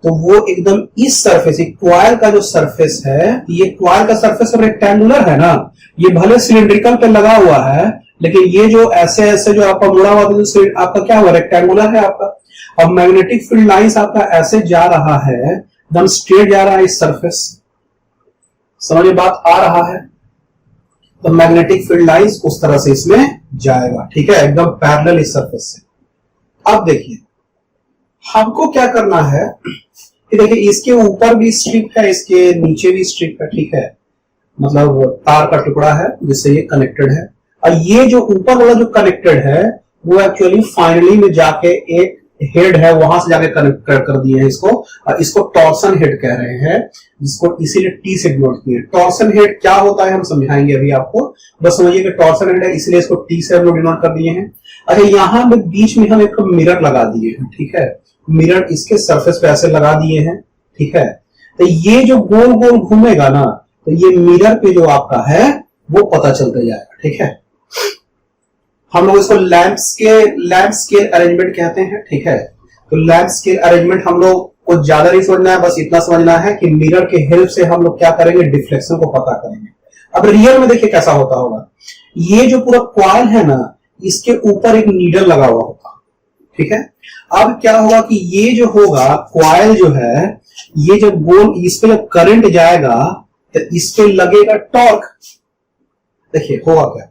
तो वो एकदम इस सरफेस, कॉइल का जो सरफेस है, ये कॉइल का सरफेस रेक्टेंगुलर है ना, ये भले सिलिंड्रिकल पे लगा हुआ है लेकिन ये जो ऐसे ऐसे जो आपका मुड़ा हुआ तो आपका क्या हुआ, रेक्टेंगुलर है आपका। अब मैग्नेटिक फील्ड लाइंस आपका ऐसे जा रहा है, एकदम स्ट्रेट जा रहा है इस सरफेस, समझ में बात आ रहा है। तो मैग्नेटिक फील्ड लाइंस उस तरह से इसमें जाएगा, ठीक है, एकदम पैरेलल इस सरफेस से। अब देखिए हमको क्या करना है कि देखिए इसके ऊपर भी स्ट्रिप है, इसके नीचे भी स्ट्रिप है, ठीक है, मतलब तार का टुकड़ा है जिससे ये कनेक्टेड है। और ये जो ऊपर वाला जो कनेक्टेड है वो एक्चुअली फाइनली में जाके एक हेड है वहां से जाके कनेक्ट कर दिए हैं इसको, और इसको टॉर्सन हेड कह रहे हैं, जिसको इसीलिए टी से डिनोट किए। टॉर्सन हेड क्या होता है हम समझाएंगे अभी आपको, बस समझिए कि टॉर्सन हेड है इसलिए इसको टी से हम लोग डिनोट कर दिए हैं। अच्छा, यहाँ में बीच में हम एक मिरर लगा दिए हैं, ठीक है, मिरर इसके सरफेस पे ऐसे लगा दिए हैं, ठीक है। तो ये जो गोल गोल घूमेगा ना, तो ये मिरर पे जो आपका है वो पता चलता जाएगा, ठीक है। हम लोग इसको लैंप स्केल अरेंजमेंट कहते हैं, ठीक है। तो लैंप स्केल अरेंजमेंट हम लोग को ज्यादा नहीं समझना है, बस इतना समझना है कि मिरर के हेल्प से हम लोग क्या करेंगे, डिफ्लेक्शन को पता करेंगे। अब रियल में देखिए कैसा होता होगा, ये जो पूरा कॉइल है ना इसके ऊपर एक नीडल लगा हुआ होगा, ठीक है। अब क्या होगा कि ये जो होगा कॉइल जो है, ये जब गोल इस पे जब करंट जाएगा तो इस पे लगेगा टॉर्क। देखिए होगा क्या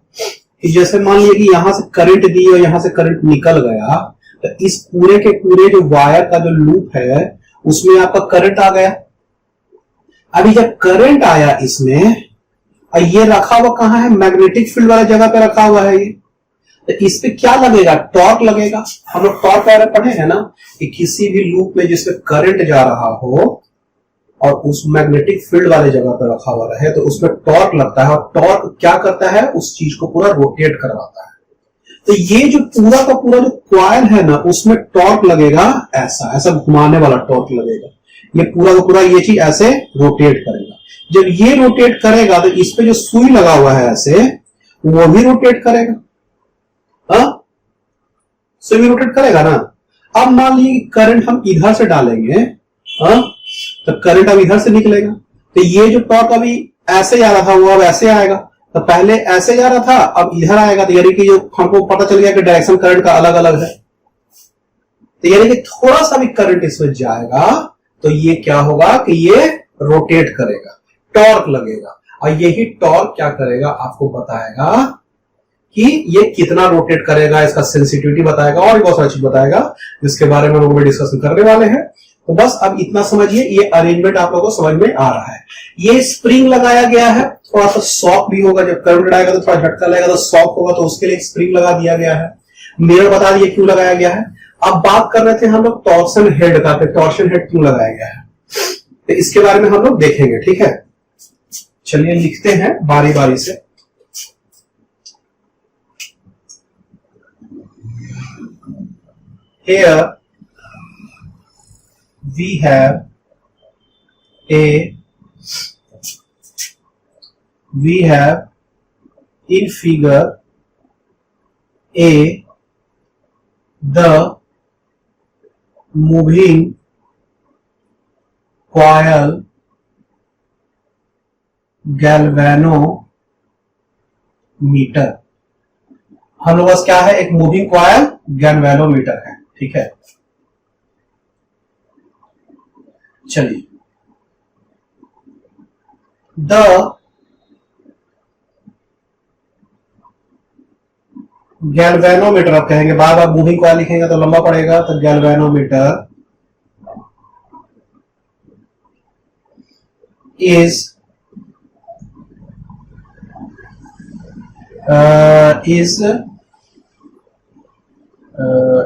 कि जैसे मान लीजिए कि यहां से करंट दी और यहां से करंट निकल गया, तो इस पूरे के पूरे जो वायर का जो लूप है उसमें आपका करंट आ गया। अभी जब करंट आया इसमें, और ये रखा हुआ कहां है, मैग्नेटिक फील्ड वाली जगह पे रखा हुआ है ये। तो इस पे क्या लगेगा, टॉर्क लगेगा। हम लोग टॉर्क बारे में पढ़े हैं ना कि किसी भी लूप में जिसमें करंट जा रहा हो और उस मैग्नेटिक फील्ड वाले जगह पर रखा हुआ रहे तो उसमें टॉर्क लगता है, और टॉर्क क्या करता है, उस चीज को पूरा रोटेट करवाता है। तो ये जो पूरा का पूरा जो कॉइल है ना उसमें टॉर्क लगेगा, ऐसा ऐसा घुमाने वाला टॉर्क लगेगा। ये पूरा का पूरा ये चीज ऐसे रोटेट करेगा। जब ये रोटेट करेगा तो इस पे जो सुई लगा हुआ है ऐसे वो भी रोटेट करेगा, सुई भी रोटेट करेगा ना। अब मान लीजिए करंट हम इधर से डालेंगे, तो करंट अब इधर से निकलेगा, तो ये जो टॉर्क अभी ऐसे जा रहा था वो अब ऐसे आएगा। तो पहले ऐसे जा रहा था अब इधर आएगा, तो यानी कि जो हमको पता चल गया कि डायरेक्शन करंट का अलग अलग है। तो यानी कि थोड़ा सा भी करंट इसमें जाएगा तो ये क्या होगा कि ये रोटेट करेगा, टॉर्क लगेगा। और यही टॉर्क क्या करेगा, आपको बताएगा कि ये कितना रोटेट करेगा, इसका सेंसिटिविटी बताएगा और बहुत सारी चीज बताएगा, जिसके बारे में हम लोग डिस्कशन करने वाले हैं। तो बस अब इतना समझिए, ये अरेंजमेंट आप लोगों को समझ में आ रहा है। ये स्प्रिंग लगाया गया है, थोड़ा सा शॉक भी होगा, जब करंट आएगा तो थोड़ा झटका लगेगा तो शॉक होगा, तो उसके लिए स्प्रिंग लगा दिया गया है। मिरर बता दिए क्यों लगाया गया है। अब बात कर रहे थे हम लोग टॉर्शन हेड का, टॉर्शन हेड क्यों लगाया गया है, तो इसके बारे में हम लोग देखेंगे, ठीक है। चलिए लिखते हैं बारी बारी से। Here we have in figure A the moving coil galvanometer। हम लोग पास क्या है, एक मूविंग कॉयल गैल्वेनोमीटर है, ठीक है। चलिए, द गैल्वेनोमीटर, आप कहेंगे बार बार मूविंग कॉयल लिखेंगे तो लंबा पड़ेगा, तो गैल्वेनोमीटर इज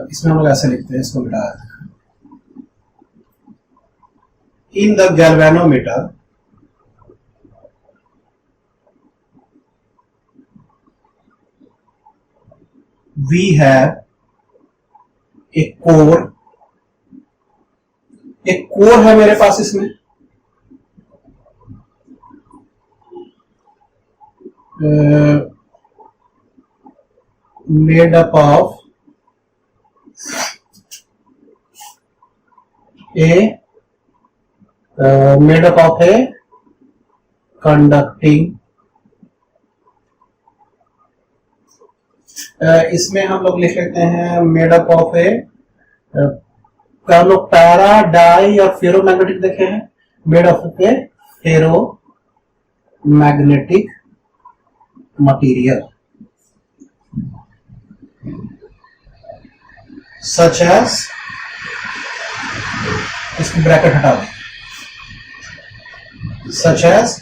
इसमें हम लोग ऐसे लिखते हैं, इसको मिटा देते हैं। In the galvanometer we have a core, एक कोर है मेरे पास इसमें, made up of a conducting, इसमें हम लोग लिख लेते हैं मेड अप ऑफ ए, हम लोग पैरा डाई और फेरो मैग्नेटिक देखे हैं, made of a ferromagnetic material such as, इसकी ब्रैकेट हटा दो, such as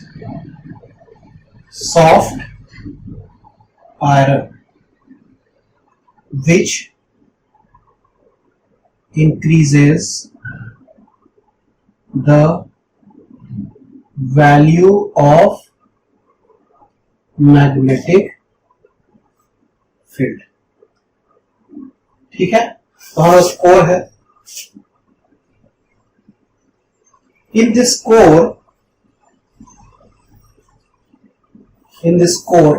soft iron which increases the value of magnetic field, ठीक है। तो हमारा कोर है, in this core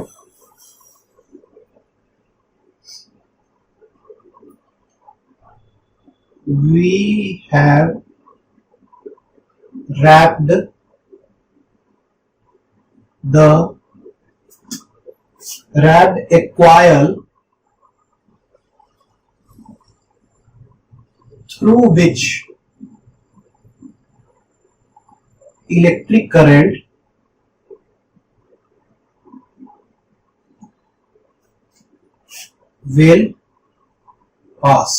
we have wrapped a coil through which electric current will pass,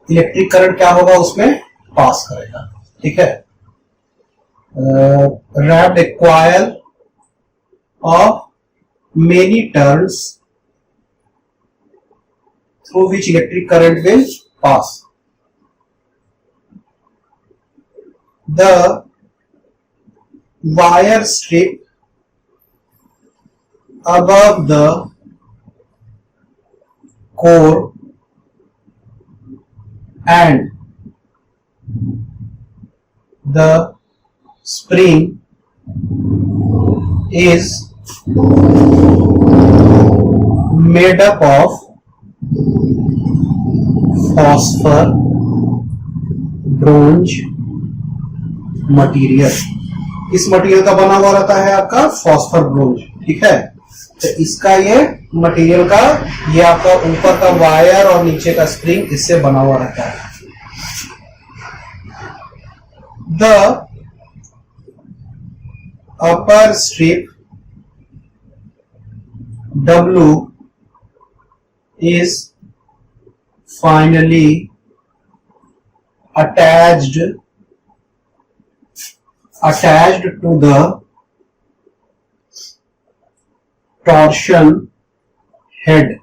electric current क्या होगा उसमें पास करेगा, ठीक है। wrapped a coil of many turns through which electric current will pass. The wire strip above the core and the spring is made up of phosphor bronze material. इस material का बना हुआ रहता है आपका फॉस्फर ब्रोंज. ठीक है, तो इसका ये मटेरियल का ये आपका ऊपर का वायर और नीचे का स्प्रिंग इससे बना हुआ रहता है. The upper strip W is finally attached to the torsion head,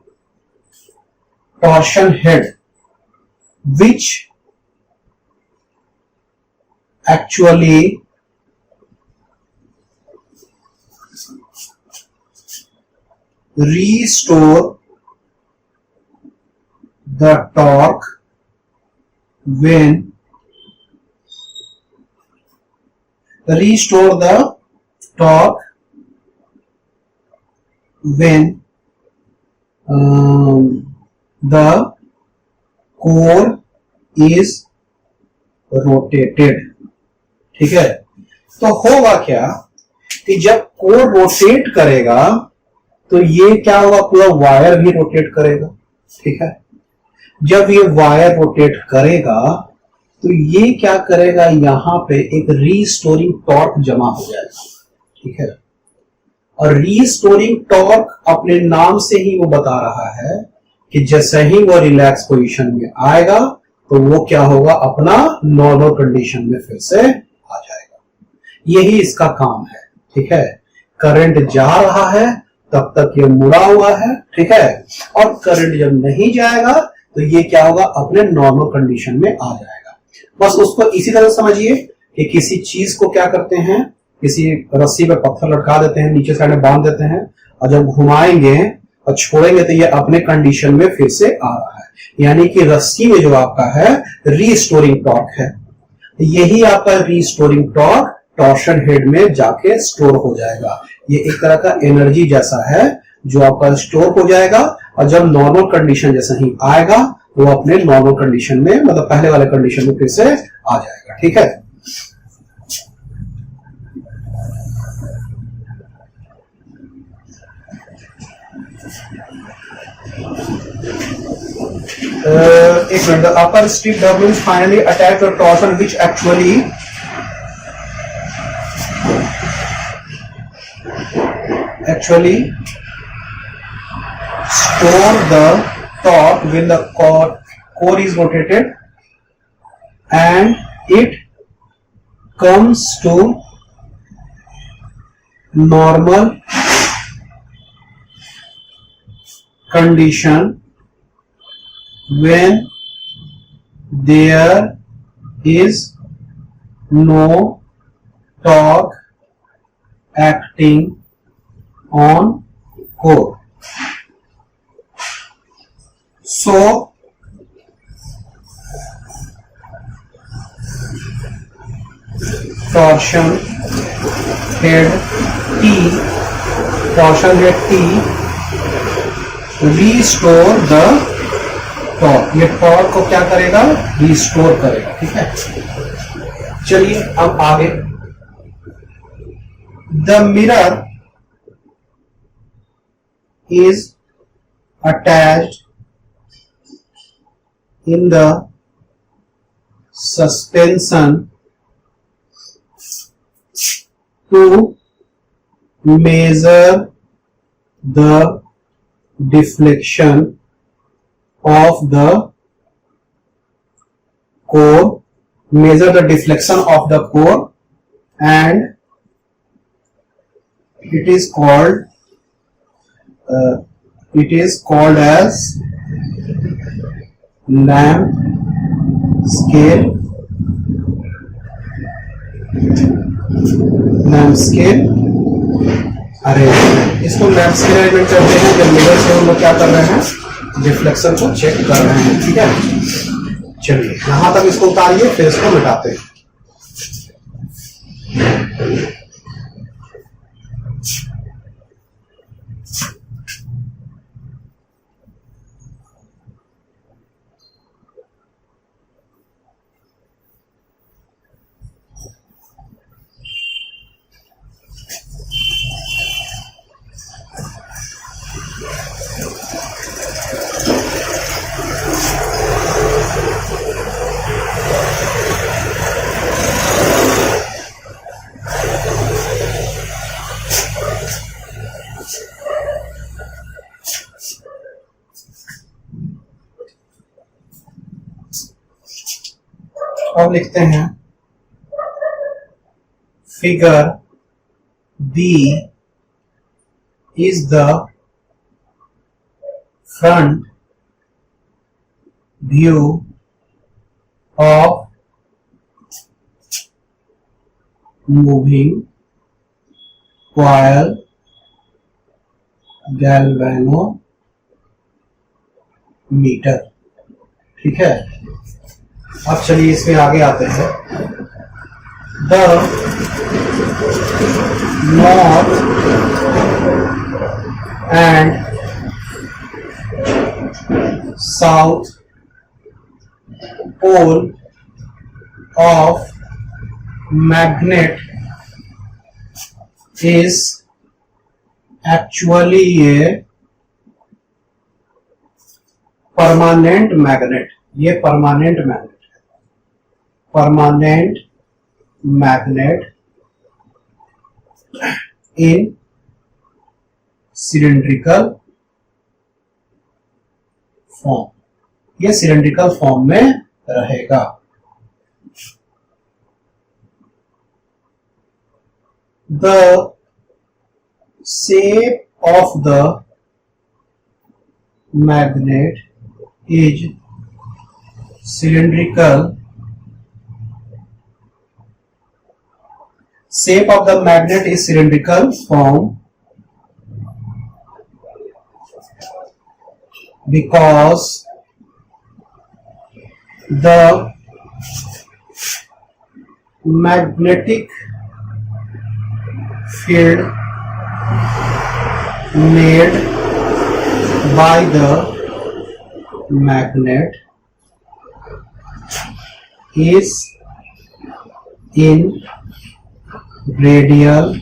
which actually restore the torque when the core is rotated. ठीक है, तो होगा क्या कि जब कोर रोटेट करेगा तो ये क्या होगा, पूरा वायर भी रोटेट करेगा. ठीक है, जब ये वायर रोटेट करेगा तो ये क्या करेगा, यहां पे एक रीस्टोरिंग टॉर्क जमा हो जाएगा. ठीक है, और रीस्टोरिंग टॉर्क अपने नाम से ही वो बता रहा है कि जैसे ही वो रिलैक्स पोजीशन में आएगा तो वो क्या होगा, अपना नॉर्मल कंडीशन में फिर से आ जाएगा. यही इसका काम है. ठीक है, करंट जा रहा है तब तक ये मुड़ा हुआ है. ठीक है, और करंट जब नहीं जाएगा तो ये क्या होगा, अपने नॉर्मल कंडीशन में आ जाएगा. बस उसको इसी तरह समझिए कि किसी चीज को क्या करते हैं, किसी रस्सी पे पत्थर लटका देते हैं, नीचे साइड में बांध देते हैं, और जब घुमाएंगे और छोड़ेंगे तो ये अपने कंडीशन में फिर से आ रहा है. यानी कि रस्सी में जो आपका है रीस्टोरिंग टॉर्क है, यही आपका रीस्टोरिंग टॉर्क टॉर्शन हेड में जाके स्टोर हो जाएगा. ये एक तरह का एनर्जी जैसा है जो आपका स्टोर हो जाएगा, और जब नॉर्मल कंडीशन जैसा ही आएगा वो अपने नॉर्मल कंडीशन में, मतलब पहले वाले कंडीशन में फिर से आ जाएगा. ठीक है, एक minute. Upper strip W is finally attached to torsion which actually store the torque when the core is rotated and it comes to normal condition when there is no torque acting on core. So torsion head T restore the torque. ये torque को क्या करेगा, restore करेगा. ठीक है, चलिए अब आगे. The mirror is attached in the suspension to measure the deflection of the core, and it is called as lamp scale, lamp scale arrangement. इसको लैम्प स्केल अरेंजमेंट करते हैं जब मिरर से हम लोग क्या कर रहे हैं, रिफ्लेक्शन को चेक कर रहे हैं। ठीक है, चलिए यहां तक इसको उतारिए, फिर इसको मिटाते हैं। अब लिखते हैं figure B is the front view of moving coil galvanometer. ठीक है, अब चलिए इसमें आगे आते हैं। The north and south pole of magnet is actually a permanent magnet. ये permanent magnet, permanent magnet in cylindrical form। ये cylindrical form में रहेगा। The shape of the magnet is cylindrical। Shape of the magnet is cylindrical form because the magnetic field made by the magnet is in radial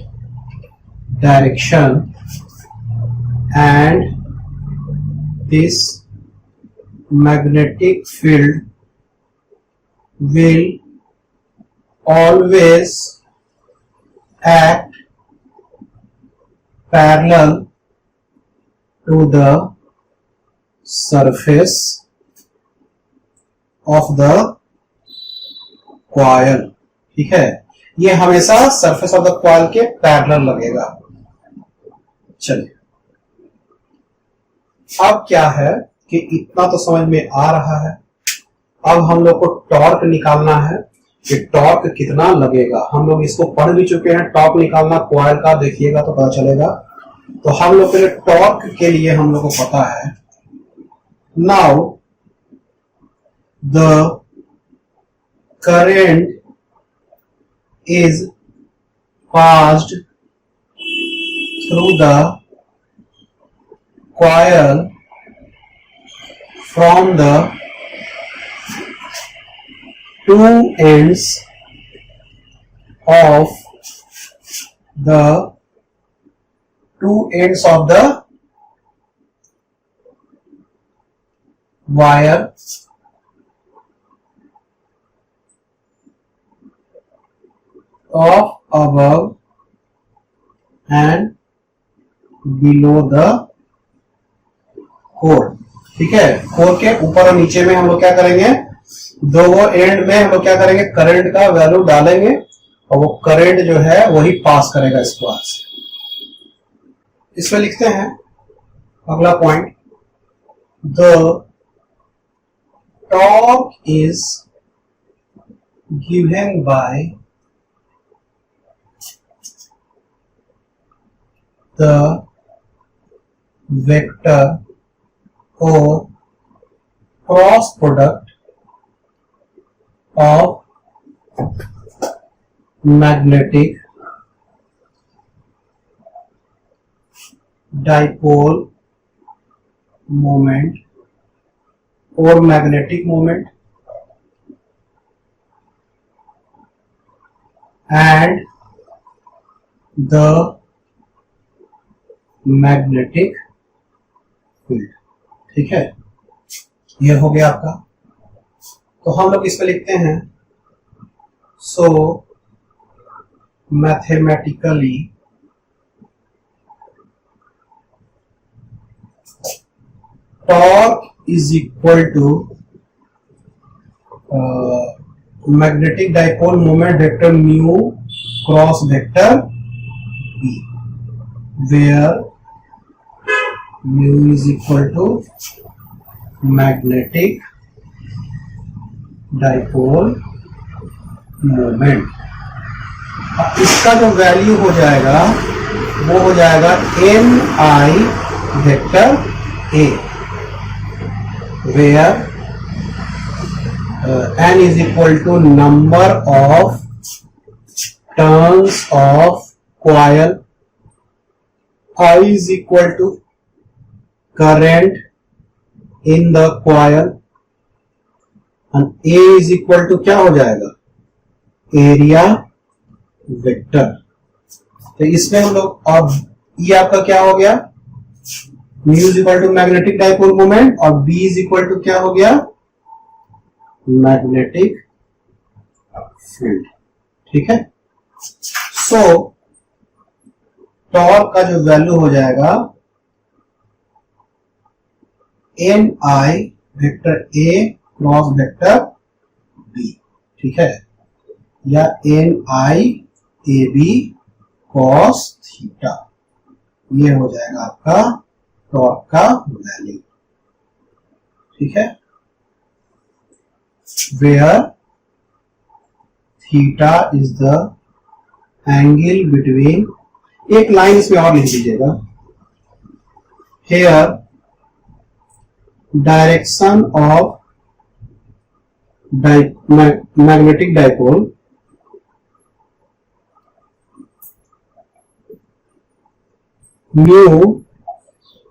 direction and this magnetic field will always act parallel to the surface of the coil। ठीक है, ये हमेशा surface of the coil के parallel लगेगा। चलिए अब क्या है कि इतना तो समझ में आ रहा है। अब हम लोग को टॉर्क निकालना है कि टॉर्क कितना लगेगा। हम लोग इसको पढ़ भी चुके हैं, टॉर्क निकालना कॉइल का, देखिएगा तो पता चलेगा। तो हम लोग के लिए टॉर्क के लिए हम लोग को पता है, now the current is passed through the coil from the two ends of the wire of above and below the core। ठीक है, कोर के ऊपर और नीचे में हम लोग क्या करेंगे, दो एंड में हम लोग क्या करेंगे, करंट का वैल्यू डालेंगे और वो करंट जो है वही पास करेगा स्क्वायर से। इसमें लिखते हैं अगला point, the torque is given by the vector or cross product of magnetic dipole moment or magnetic moment and the magnetic field। ठीक है, ये हो गया आपका। तो हम लोग इस पे लिखते हैं, so mathematically torque is equal to magnetic dipole moment vector mu cross vector B, where mu is equal to magnetic dipole moment. अब इसका जो वैल्यू हो जाएगा वो हो जाएगा N I vector A, where n is equal to number of turns of coil, I is equal to current in the coil and A is equal to क्या हो जाएगा, एरिया वेक्टर। तो इसमें हम लोग अब ये आपका क्या हो गया, mu is equal to magnetic dipole moment और B इज इक्वल टू क्या हो गया, मैग्नेटिक फील्ड। ठीक है, सो टॉर्क का जो वैल्यू हो जाएगा N I vector A cross vector B, ठीक है, या N I A B cos theta, ये हो जाएगा आपका टॉर्क का वैल्यू। ठीक है, where theta is the angle between, एक लाइन इसमें और लिख दीजिएगा, here direction of magnetic dipole mu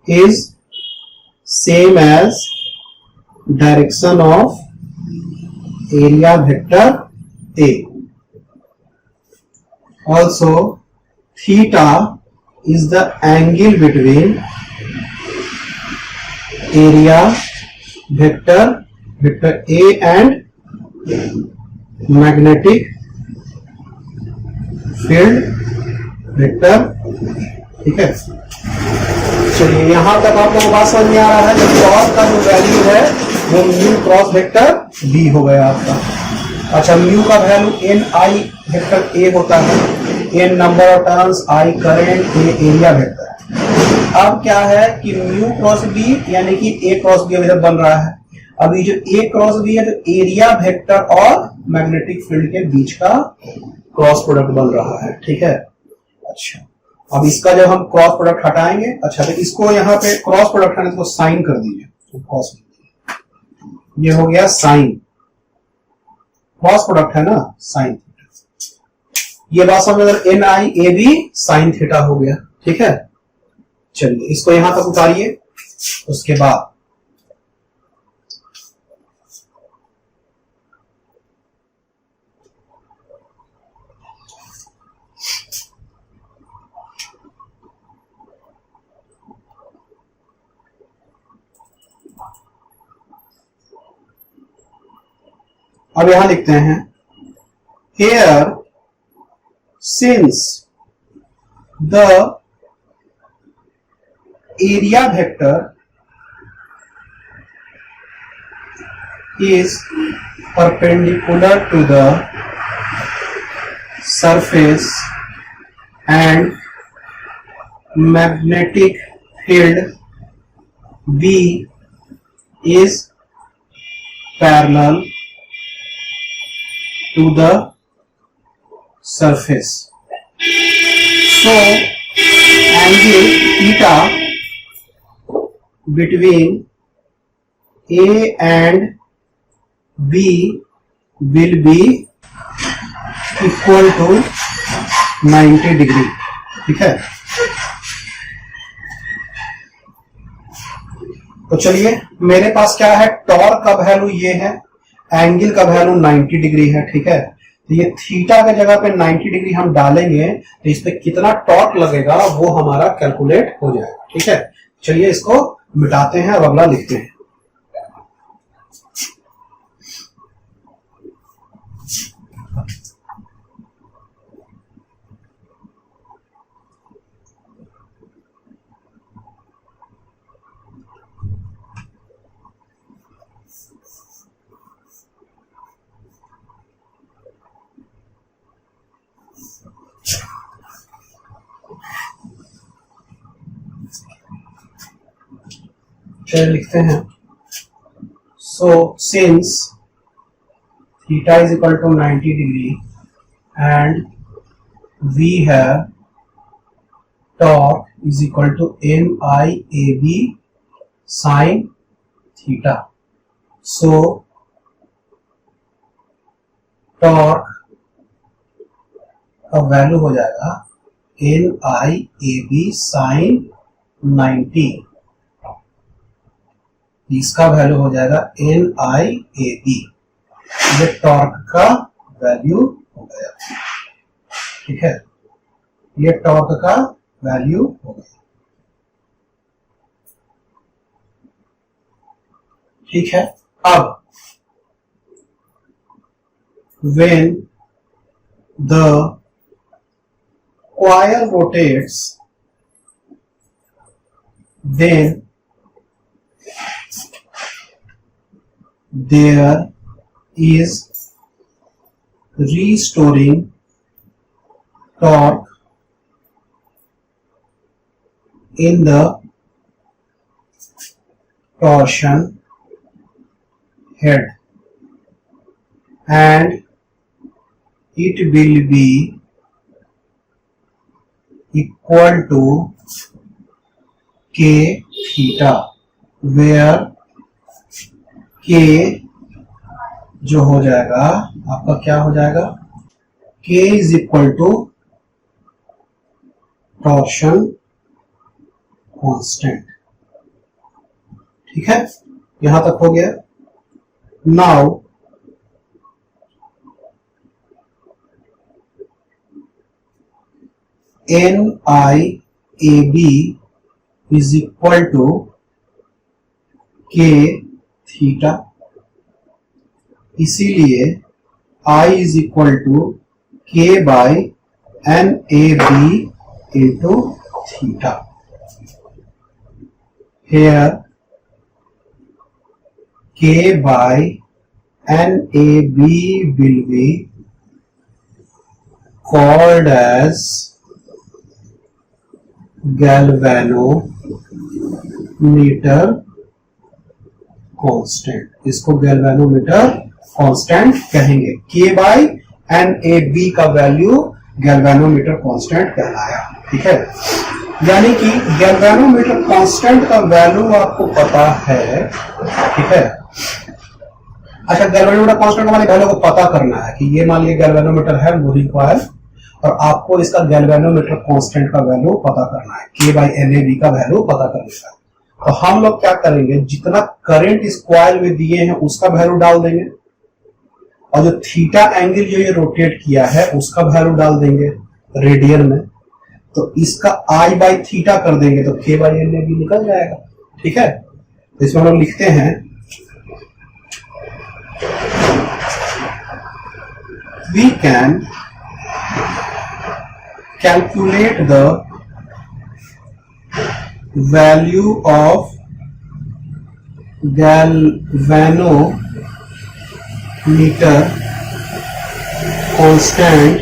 is same as direction of area vector A. Also theta is the angle between area vector A and magnetic field vector। ठीक है, चलिए यहां तक आप लोगों को बात समझ में आ रहा है। जब टॉर्क का जो वैल्यू है वो म्यू क्रॉस वेक्टर बी हो गया आपका। अच्छा, म्यू का value N I vector A होता है, N number of turns, I current, A area vector. अब क्या है कि म्यू क्रॉस बी यानी कि ए क्रॉस बी इधर बन रहा है। अब ये जो ए क्रॉस बी है तो एरिया वेक्टर और मैग्नेटिक फील्ड के बीच का क्रॉस प्रोडक्ट बन रहा है। ठीक है, अच्छा अब इसका जब हम क्रॉस प्रोडक्ट हटाएंगे, अच्छा तो इसको यहाँ पे क्रॉस प्रोडक्ट हटाने इसको साइन कर दीजिए, तो कॉस, ये हो गया साइन, क्रॉस प्रोडक्ट है ना साइन थीटा। ये बात समझ, अगर N I A B sine theta हो गया। ठीक है, चलिए इसको यहां तक उतारिए, उसके बाद अब यहां लिखते हैं, here since the area vector is perpendicular to the surface and magnetic field B is parallel to the surface. So angle theta between A and B will be equal to 90 degree. ठीक है, तो चलिए मेरे पास क्या है, torque का value ये है, एंगल का वैल्यू 90 डिग्री है. ठीक है, तो ये थीटा के जगह पे 90 डिग्री हम डालेंगे तो इस पे कितना टॉर्क लगेगा वो हमारा कैलकुलेट हो जाएगा. ठीक है, चलिए इसको मिटाते हैं और अगला लिखते हैं. चलिए लिखते हैं. So since theta is equal to 90 degree and we have torque is equal to MIAB sine theta. So torque का वैल्यू हो जाएगा MIAB साइन 90. इसका वैल्यू हो जाएगा NIAB. ये टॉर्क का वैल्यू हो गया. ठीक है, ये टॉर्क का वैल्यू हो गया. ठीक है, अब when the coil rotates then there is restoring torque in the torsion head and it will be equal to K theta where K जो हो जाएगा आपका क्या हो जाएगा, K is equal to torsion constant. ठीक है, यहां तक हो गया. Now NIAB is equal to K theta. इसीलिए I is equal to K by NAB into theta. Here K by NAB will be called as galvanometer constant. इसको galvanometer constant कहेंगे. K by NAB का value galvanometer constant कहलाया. ठीक है, यानी कि galvanometer constant का वैल्यू आपको पता है. ठीक है, अच्छा गैल्वेनोमीटर कांस्टेंट का वैल्यू को पता करना है कि ये मान लीजिए गैल्वेनोमीटर है मूविंग कॉइल और आपको इसका गैल्वेनोमीटर कांस्टेंट का वैल्यू पता करना है. K बाई NAB का वैल्यू पता करने का. तो हम लोग क्या करेंगे, जितना करंट इस कॉइल में दिए हैं उसका वैल्यू डाल देंगे और जो थीटा एंगल जो ये रोटेट किया है उसका वैल्यू डाल देंगे रेडियन में. तो इसका I बाई थीटा कर देंगे तो K बाई NAB निकल जाएगा. ठीक है, तो इसमें हम लोग लिखते हैं we can calculate the value of galvanometer constant by passing the known voltage. ठीक है, तो इसको हम लोग लिखते हैं, we can calculate the value of galvanometer constant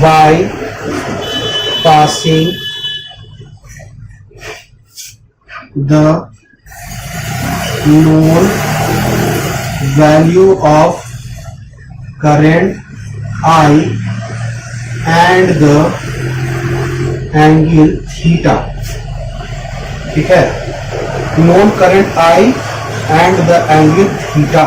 by passing the known value of current I and the angle theta. ठीक है, known current I and the angle theta,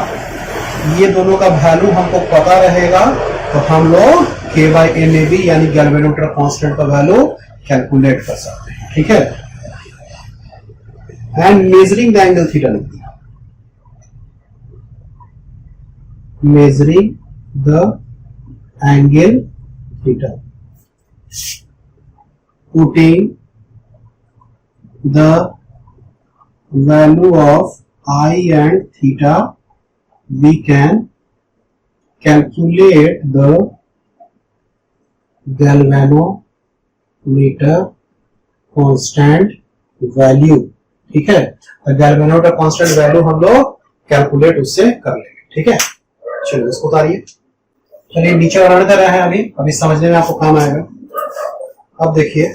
ये दोनों का वैल्यू हमको पता रहेगा तो हम लोग K by NAB यानी गैल्वेनोमीटर कांस्टेंट का वैल्यू कैलकुलेट कर सकते हैं. ठीक है, and measuring the angle theta लिख दिया. Measuring the angle theta, putting the value of I and theta, we can calculate the galvanometer constant value. ठीक है, तो गैल्वेनोमीटर कांस्टेंट वैल्यू हम लोग कैलकुलेट उससे कर लेंगे. ठीक है, चलिए इसको उतारिए. चलिए नीचे बनाने दे रहे हैं, अभी समझने में आपको काम आएगा. अब देखिए,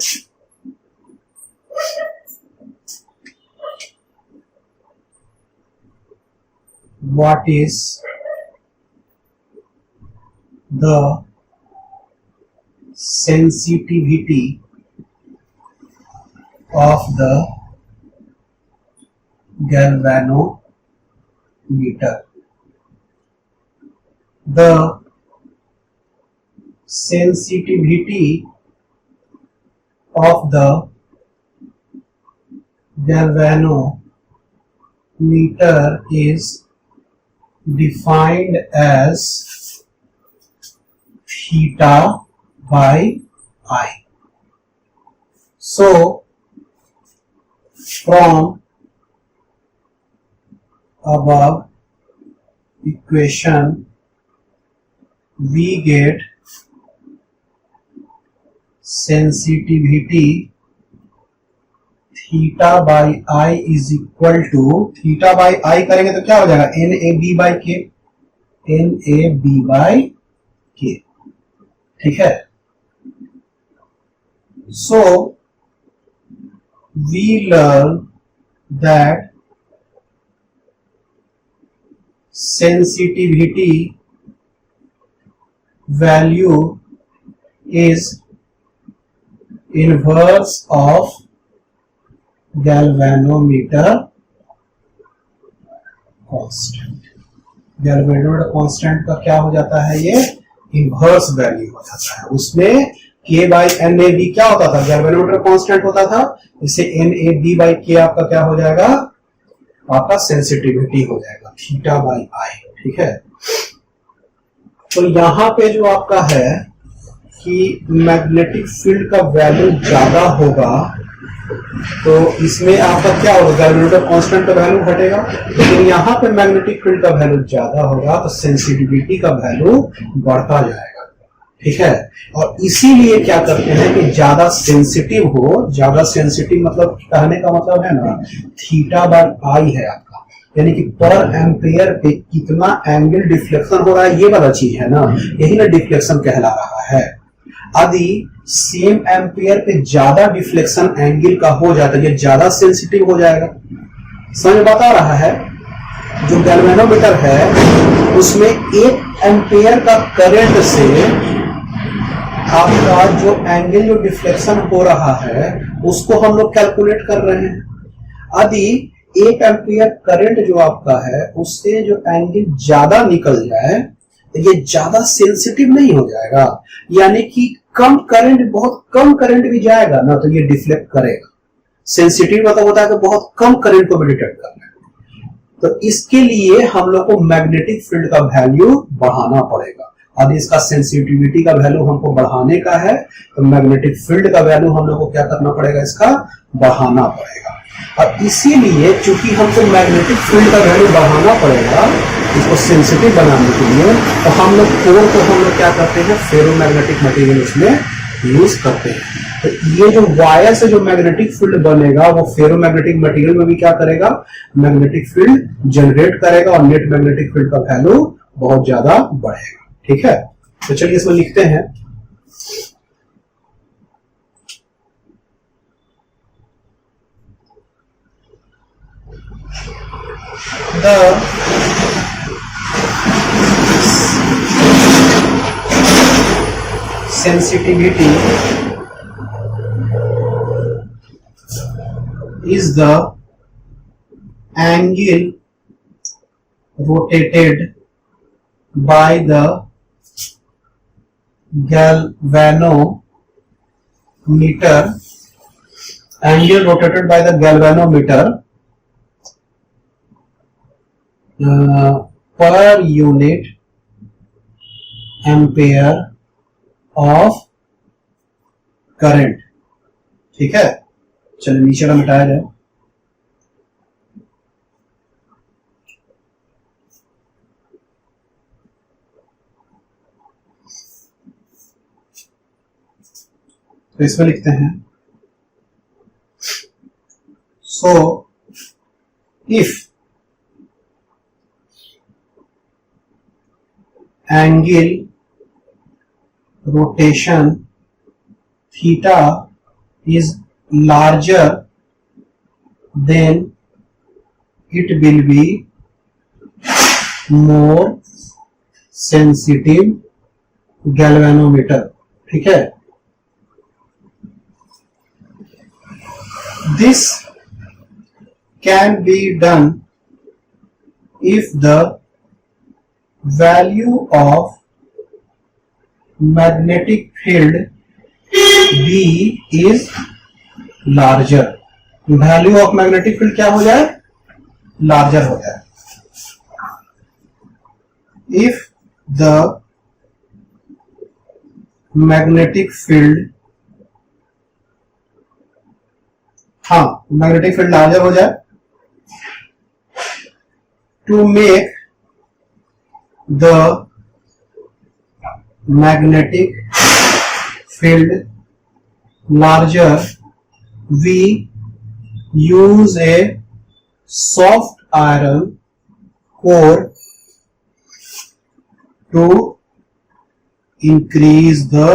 what is the sensitivity of the galvanometer? The sensitivity of the galvanometer is defined as theta by I. So from above equation we get sensitivity theta by I is equal to, theta by I करेंगे तो क्या हो जाएगा, N A B by K, N A B by K. ठीक है, so we learn that sensitivity value is inverse of galvanometer constant. Galvanometer constant का क्या हो जाता है, ये इनवर्स वैल्यू हो जाता है. उसमें K by N A B क्या होता था, गैल्वेनोमीटर कांस्टेंट होता था. इसे एन ए बी बाई के आपका क्या हो जाएगा, आपका सेंसिटिविटी हो जाएगा थीटा बाई आई. ठीक है, तो यहां पे जो आपका है कि मैग्नेटिक फील्ड का वैल्यू ज्यादा होगा तो इसमें आपका क्या होगा, गैल्वेनोमीटर कांस्टेंट का वैल्यू घटेगा. लेकिन यहाँ पे मैग्नेटिक फील्ड का वैल्यू ज्यादा होगा तो सेंसिटिविटी का वैल्यू बढ़ता जाएगा. ठीक है, और इसीलिए क्या करते हैं कि ज्यादा सेंसिटिव हो, ज्यादा सेंसिटिव मतलब कहने का मतलब है ना, थीटा बाय आई है आपका, यानी कि पर एम्पेयर पे कितना एंगल डिफ्लेक्शन हो रहा है, ये वाला चीज है ना, यही ना डिफ्लेक्शन कहला रहा है. यदि सेम एम्पियर पे ज्यादा डिफ्लेक्शन एंगल का हो जाता है, ये ज्यादा सेंसिटिव हो जाएगा. समझ बता रहा है, जो गैल्वेनोमीटर है उसमें 1 एम्पियर का करंट से आपका जो एंगल जो डिफ्लेक्शन हो रहा है उसको हम लोग कैलकुलेट कर रहे हैं. यदि 1 एम्पियर करंट जो आपका है उससे जो एंगल ज्यादा निकल जाए तो ये ज्यादा सेंसिटिव नहीं हो जाएगा, यानी कि कम करंट, बहुत कम करंट भी जाएगा ना तो ये डिफ्लेक्ट करेगा. सेंसिटिव मतलब होता है कि बहुत कम करंट को भी डिटेक्ट करना है. तो इसके लिए हम लोग को मैग्नेटिक फील्ड का वैल्यू बढ़ाना पड़ेगा. यदि इसका सेंसिटिविटी का वैल्यू हमको बढ़ाने का है तो मैग्नेटिक फील्ड का वैल्यू हम लोग को क्या करना पड़ेगा, इसका बढ़ाना पड़ेगा. और इसीलिए चूंकि हमको मैग्नेटिक फील्ड का वैल्यू बढ़ाना पड़ेगा इसको सेंसिटिव बनाने के लिए, तो हम लोग कोर को हम लोग क्या करते हैं, फेरोमैग्नेटिक मटेरियल उसमें यूज करते हैं. तो ये जो वायर से जो मैग्नेटिक फील्ड बनेगा वो फेरोमैग्नेटिक मटेरियल में भी क्या करेगा, मैग्नेटिक फील्ड जनरेट करेगा और नेट मैग्नेटिक फील्ड का वैल्यू बहुत ज्यादा बढ़ेगा. ठीक है, तो चलिए इसमें लिखते हैं, the sensitivity is the angle rotated by the galvanometer, angle rotated by the galvanometer per unit ampere of current. ठीक है, चलो नीचे का मिटाया जाए। तो इसमें लिखते हैं so if angle rotation theta is larger, then it will be more sensitive galvanometer। ठीक है, this can be done if the value of magnetic field B is larger। Value of magnetic field क्या हो जाए, larger हो जाए। If the magnetic field, हाँ magnetic field larger हो जाए, to make the magnetic field larger we use a soft iron core to increase the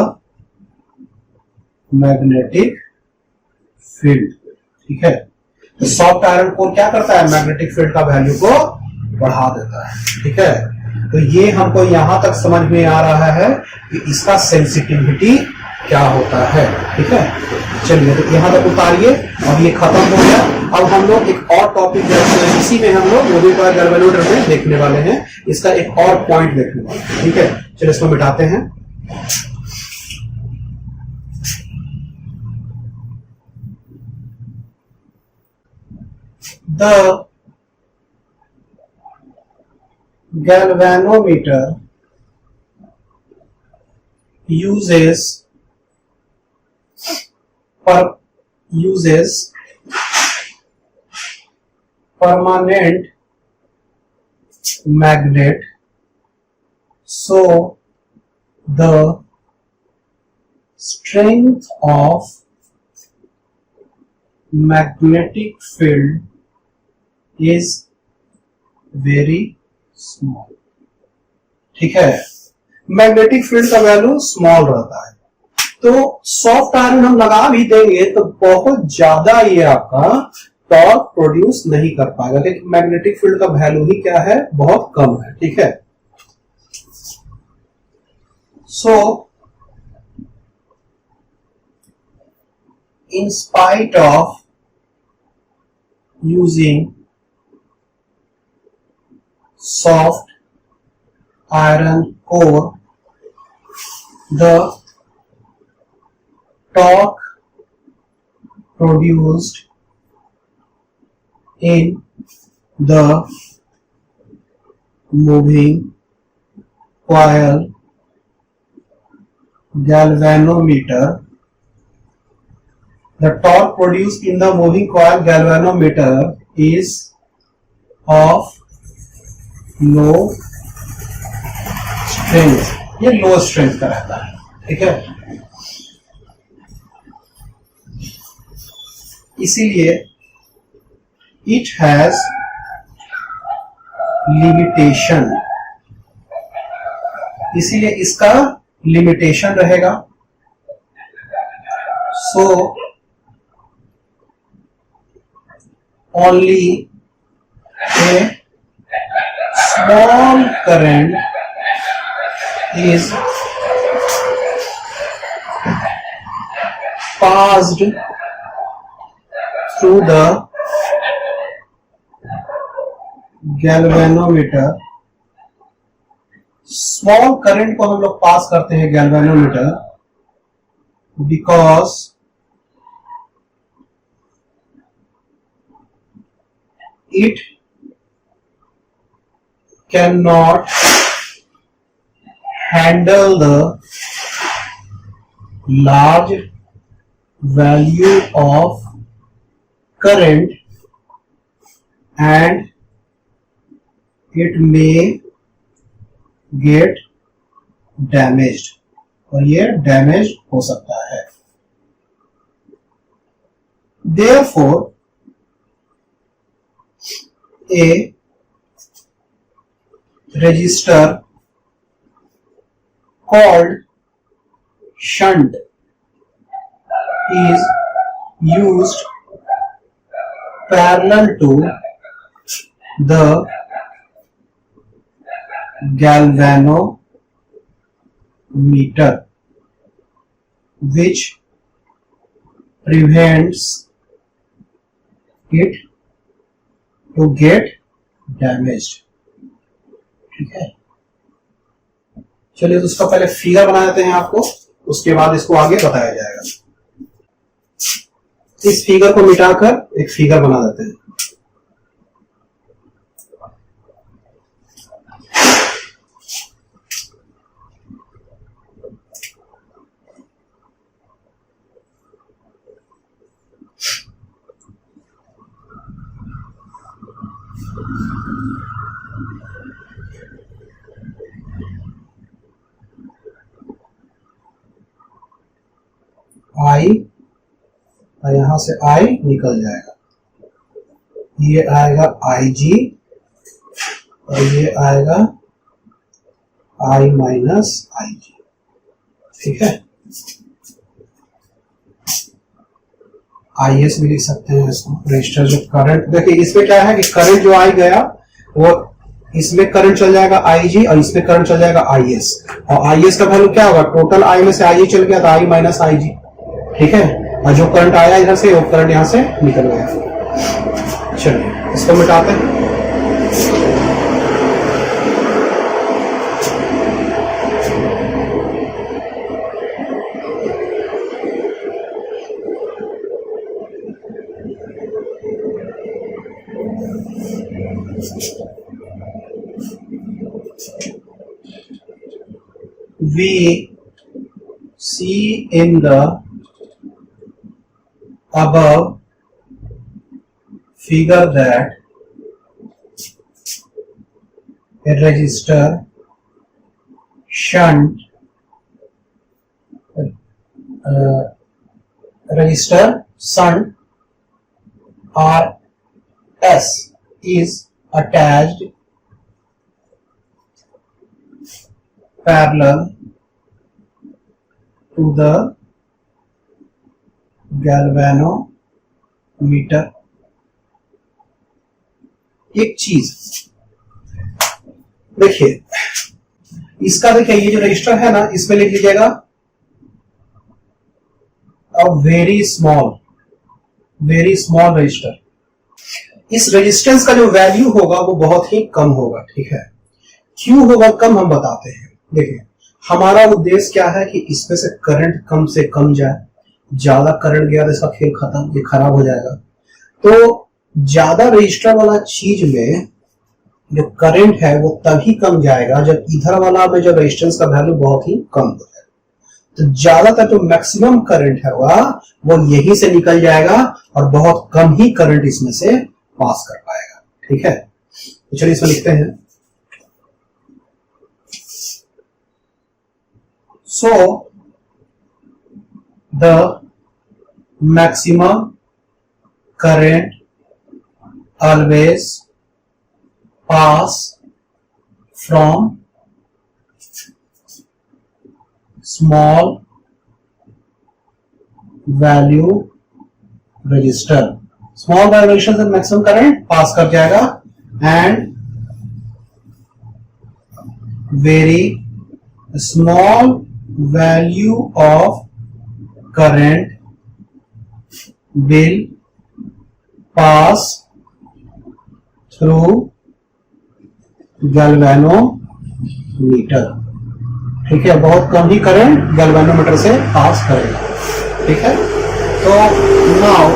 magnetic field। ठीक है, तो सॉफ्ट आयरन कोर क्या करता है, मैग्नेटिक फील्ड का वैल्यू को बढ़ा देता है। ठीक है, तो ये हमको यहां तक समझ में आ रहा है कि इसका सेंसिटिविटी क्या होता है। ठीक है, चलिए तो यहां तक उतारिए। अब ये खत्म हो गया। अब हम लोग एक और टॉपिक इसी में हम लोग मोदी का गैल्वेनोमीटर में देखने वाले हैं, इसका एक और पॉइंट देखने वाले हैं। ठीक है, चलिए इसको मिटाते हैं। The galvanometer uses permanent magnet, so the strength of magnetic field is very small. ठीक है, मैग्नेटिक फील्ड का वैल्यू स्मॉल रहता है, तो सॉफ्ट आयरन हम लगा भी देंगे तो बहुत ज्यादा ये आपका टॉर्क प्रोड्यूस नहीं कर पाएगा, क्योंकि मैग्नेटिक फील्ड का वैल्यू ही क्या है, बहुत कम है। ठीक है, so in spite of using soft iron core, the torque produced in the moving coil galvanometer, the torque produced in the moving coil galvanometer is of low strength, ये लो स्ट्रेंथ का रहता है। ठीक है, इसीलिए इट हैज लिमिटेशन, इसीलिए इसका limitation रहेगा। So only A small current is passed through the galvanometer, small current को हम लोग पास करते हैं galvanometer because it cannot handle the large value of current and it may get damaged, और ये डैमेज हो सकता है. Therefore a resistor called shunt is used parallel to the galvanometer, which prevents it to get damaged. ठीक है, चलिए तो उसका पहले फिगर बना देते हैं आपको, उसके बाद इसको आगे बताया जाएगा. इस फिगर को मिटाकर एक फिगर बना देते हैं. आई और यहां से आई निकल जाएगा, ये आएगा आई जी और ये आएगा आई माइनस आई जी. ठीक है, आई एस भी लिख सकते हैं इसको. रजिस्टर जो करंट, देखिए इसमें क्या है कि करंट जो आई गया वो इसमें करंट चल जाएगा आई जी और इसमें करंट चल जाएगा आई एस, और आई एस का वैल्यू क्या होगा, टोटल आई में से आई जी चल गया तो आई माइनस आई जी. ठीक है, और जो करंट आया इधर से वो करंट यहां से निकल गया. चलिए इसको मिटाते हैं. We see in the above figure that a resistor shunt RS is attached parallel to the galvanometer. एक चीज देखिए, इसका देखिए ये जो रजिस्टर है ना, इसमें लिख लीजिएगा अ वेरी स्मॉल रजिस्टर. इस रेजिस्टेंस का जो वैल्यू होगा वो बहुत ही कम होगा. ठीक है, क्यों होगा कम हम बताते हैं. देखिए हमारा उद्देश्य क्या है कि इसमें से करंट कम से कम जाए. ज्यादा करंट गया तो इसका खेल खत्म, ये खराब हो जाएगा. तो ज्यादा रजिस्टर वाला चीज में जो करंट है वो तभी कम जाएगा जब इधर वाला में जो रेजिस्टेंस का वैल्यू बहुत ही कम हो जाएगा. तो ज्यादातर जो मैक्सिमम करंट है वो यहीं से निकल जाएगा और बहुत कम ही करंट इसमें से पास कर पाएगा. ठीक है, तो चलिए इसमें लिखते हैं. So the maximum current always pass from small value resistor. Small value resistor से maximum current pass कर जाएगा and very small value of current will pass through galvanometer. ठीक है, बहुत कम ही करंट गैल्वेनोमीटर से पास करेगा। ठीक है, तो now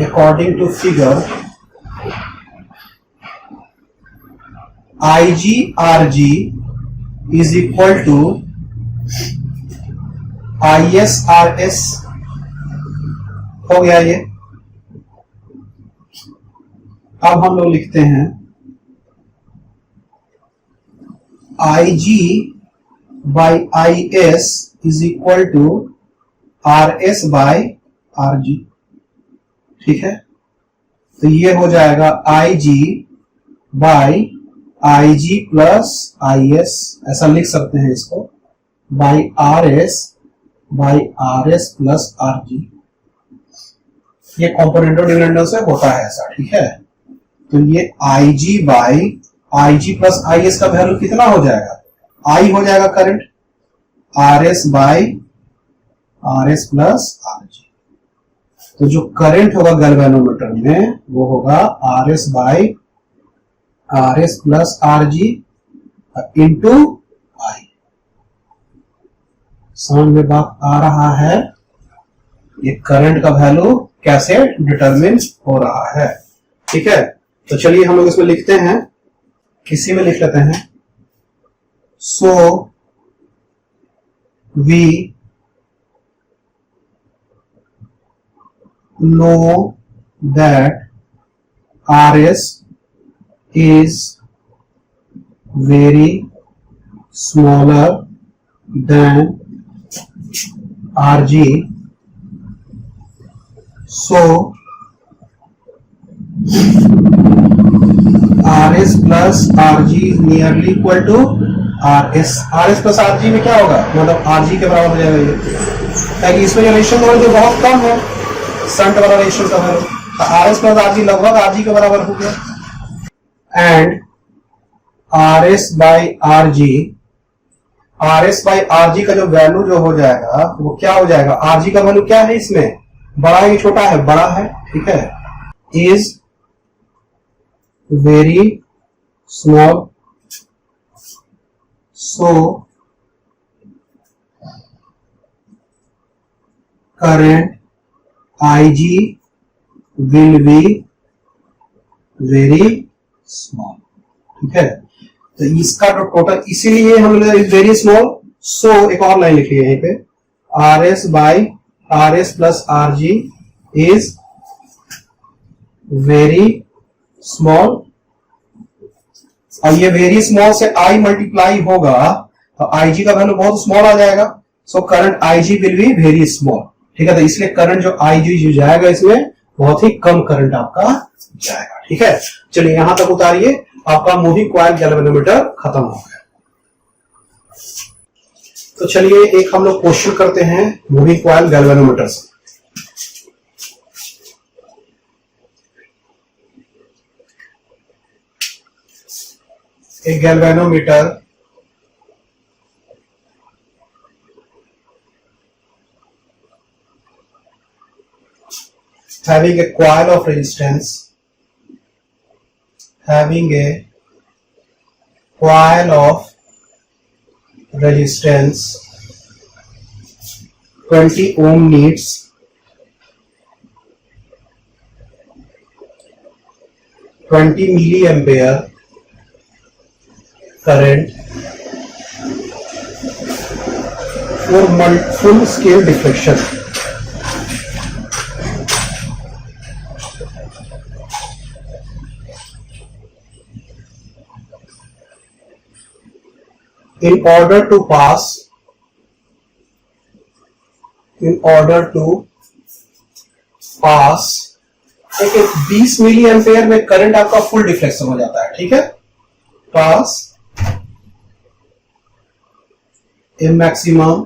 according to figure IGRG is equal to ISRS हो गया ये। अब हम लोग लिखते हैं IG by IS is equal to RS by RG। ठीक है, तो ये हो जाएगा IG by IG plus IS, ऐसा लिख सकते हैं इसको, by RS प्लस RG। ये कॉम्पोनेंट डिविडेंडल से होता है ऐसा। ठीक है, तो ये IG by IG plus IS का वैल्यू कितना हो जाएगा, I हो जाएगा current, RS by RS plus RG। तो जो करंट होगा गैल्वेनोमीटर में वो होगा RS by RS plus RG into I। समझ में बात आ रहा है, ये करंट का वैल्यू कैसे डिटरमिन हो रहा है। ठीक है, तो चलिए हम लोग इसमें लिखते हैं, किसी में लिख लेते हैं। So we know that RS is very smaller than RG, so RS plus RG is nearly equal to RS। RS plus RG में क्या होगा, मतलब RG के बराबर हो जाएगा ये, ताकि इसमें जो रेशियो जो बहुत कम है, संट वाला रेशियो का है, RS plus RG लगभग RG के बराबर हो गया। And RS by RG, RS by RG का जो वैल्यू जो हो जाएगा वो क्या हो जाएगा, RG का वैल्यू क्या है इसमें, बड़ा है कि छोटा है, बड़ा है। ठीक है, is very small, so current IG will be very small. ठीक है, तो इसका जो टोटल, इसीलिए हम वेरी स्मॉल, सो एक और लाइन लिख ली है यहीं पे, RS by RS plus RG is very small, और ये वेरी स्मॉल से I मल्टीप्लाई होगा तो IG का वैल्यू बहुत स्मॉल आ जाएगा, so current IG will be very small. ठीक है, तो इसलिए करंट जो IG जो जाएगा इसमें बहुत ही कम करंट आपका जाएगा। ठीक है, चलिए यहां तक उतारिए, आपका मूविंग कॉइल गैल्वेनोमीटर खत्म हो गया। तो चलिए एक हम लोग क्वेश्चन करते हैं मूविंग कॉइल गैल्वेनोमीटर से। एक galvanometer having a coil of resistance, having a coil of resistance 20 ohm needs 20 milliampere current for full scale deflection। in order to pass एक 20 मिली एम्पेयर में करंट आपका फुल डिफ्लेक्शन हो जाता है। ठीक है, pass a maximum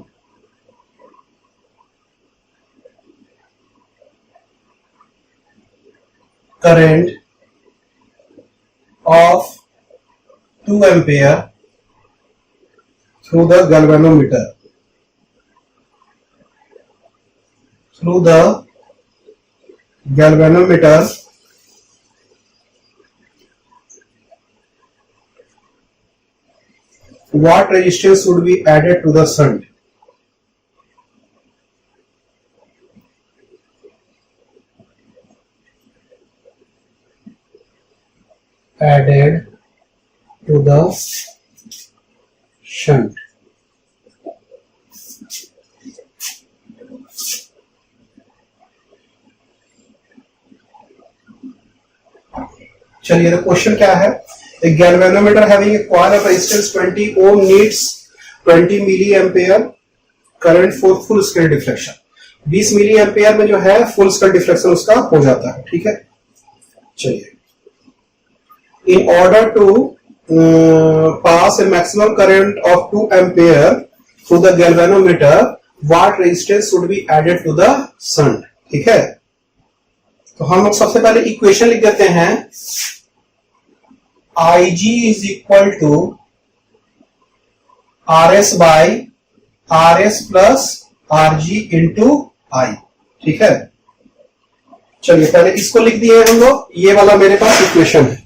current of 2 ampere through the galvanometer through the galvanometer what resistance would be added to the shunt? Added to the shunt. चलिए, तो क्वेश्चन क्या है? A galvanometer having a coil of resistance 20 ohm needs 20 milliampere current for full scale deflection. 20 milliampere में जो है full scale deflection उसका हो जाता है, ठीक है? चलिए, in order to pass a maximum current of 2 ampere through the galvanometer, what resistance should be added to the shunt? ठीक है, तो हम लोग सबसे पहले इक्वेशन लिख देते हैं Ig is equal to Rs by Rs plus Rg into I, ठीक है? चलिए, पहले इसको लिख दिए हम लोग, ये वाला मेरे पास इक्वेशन है।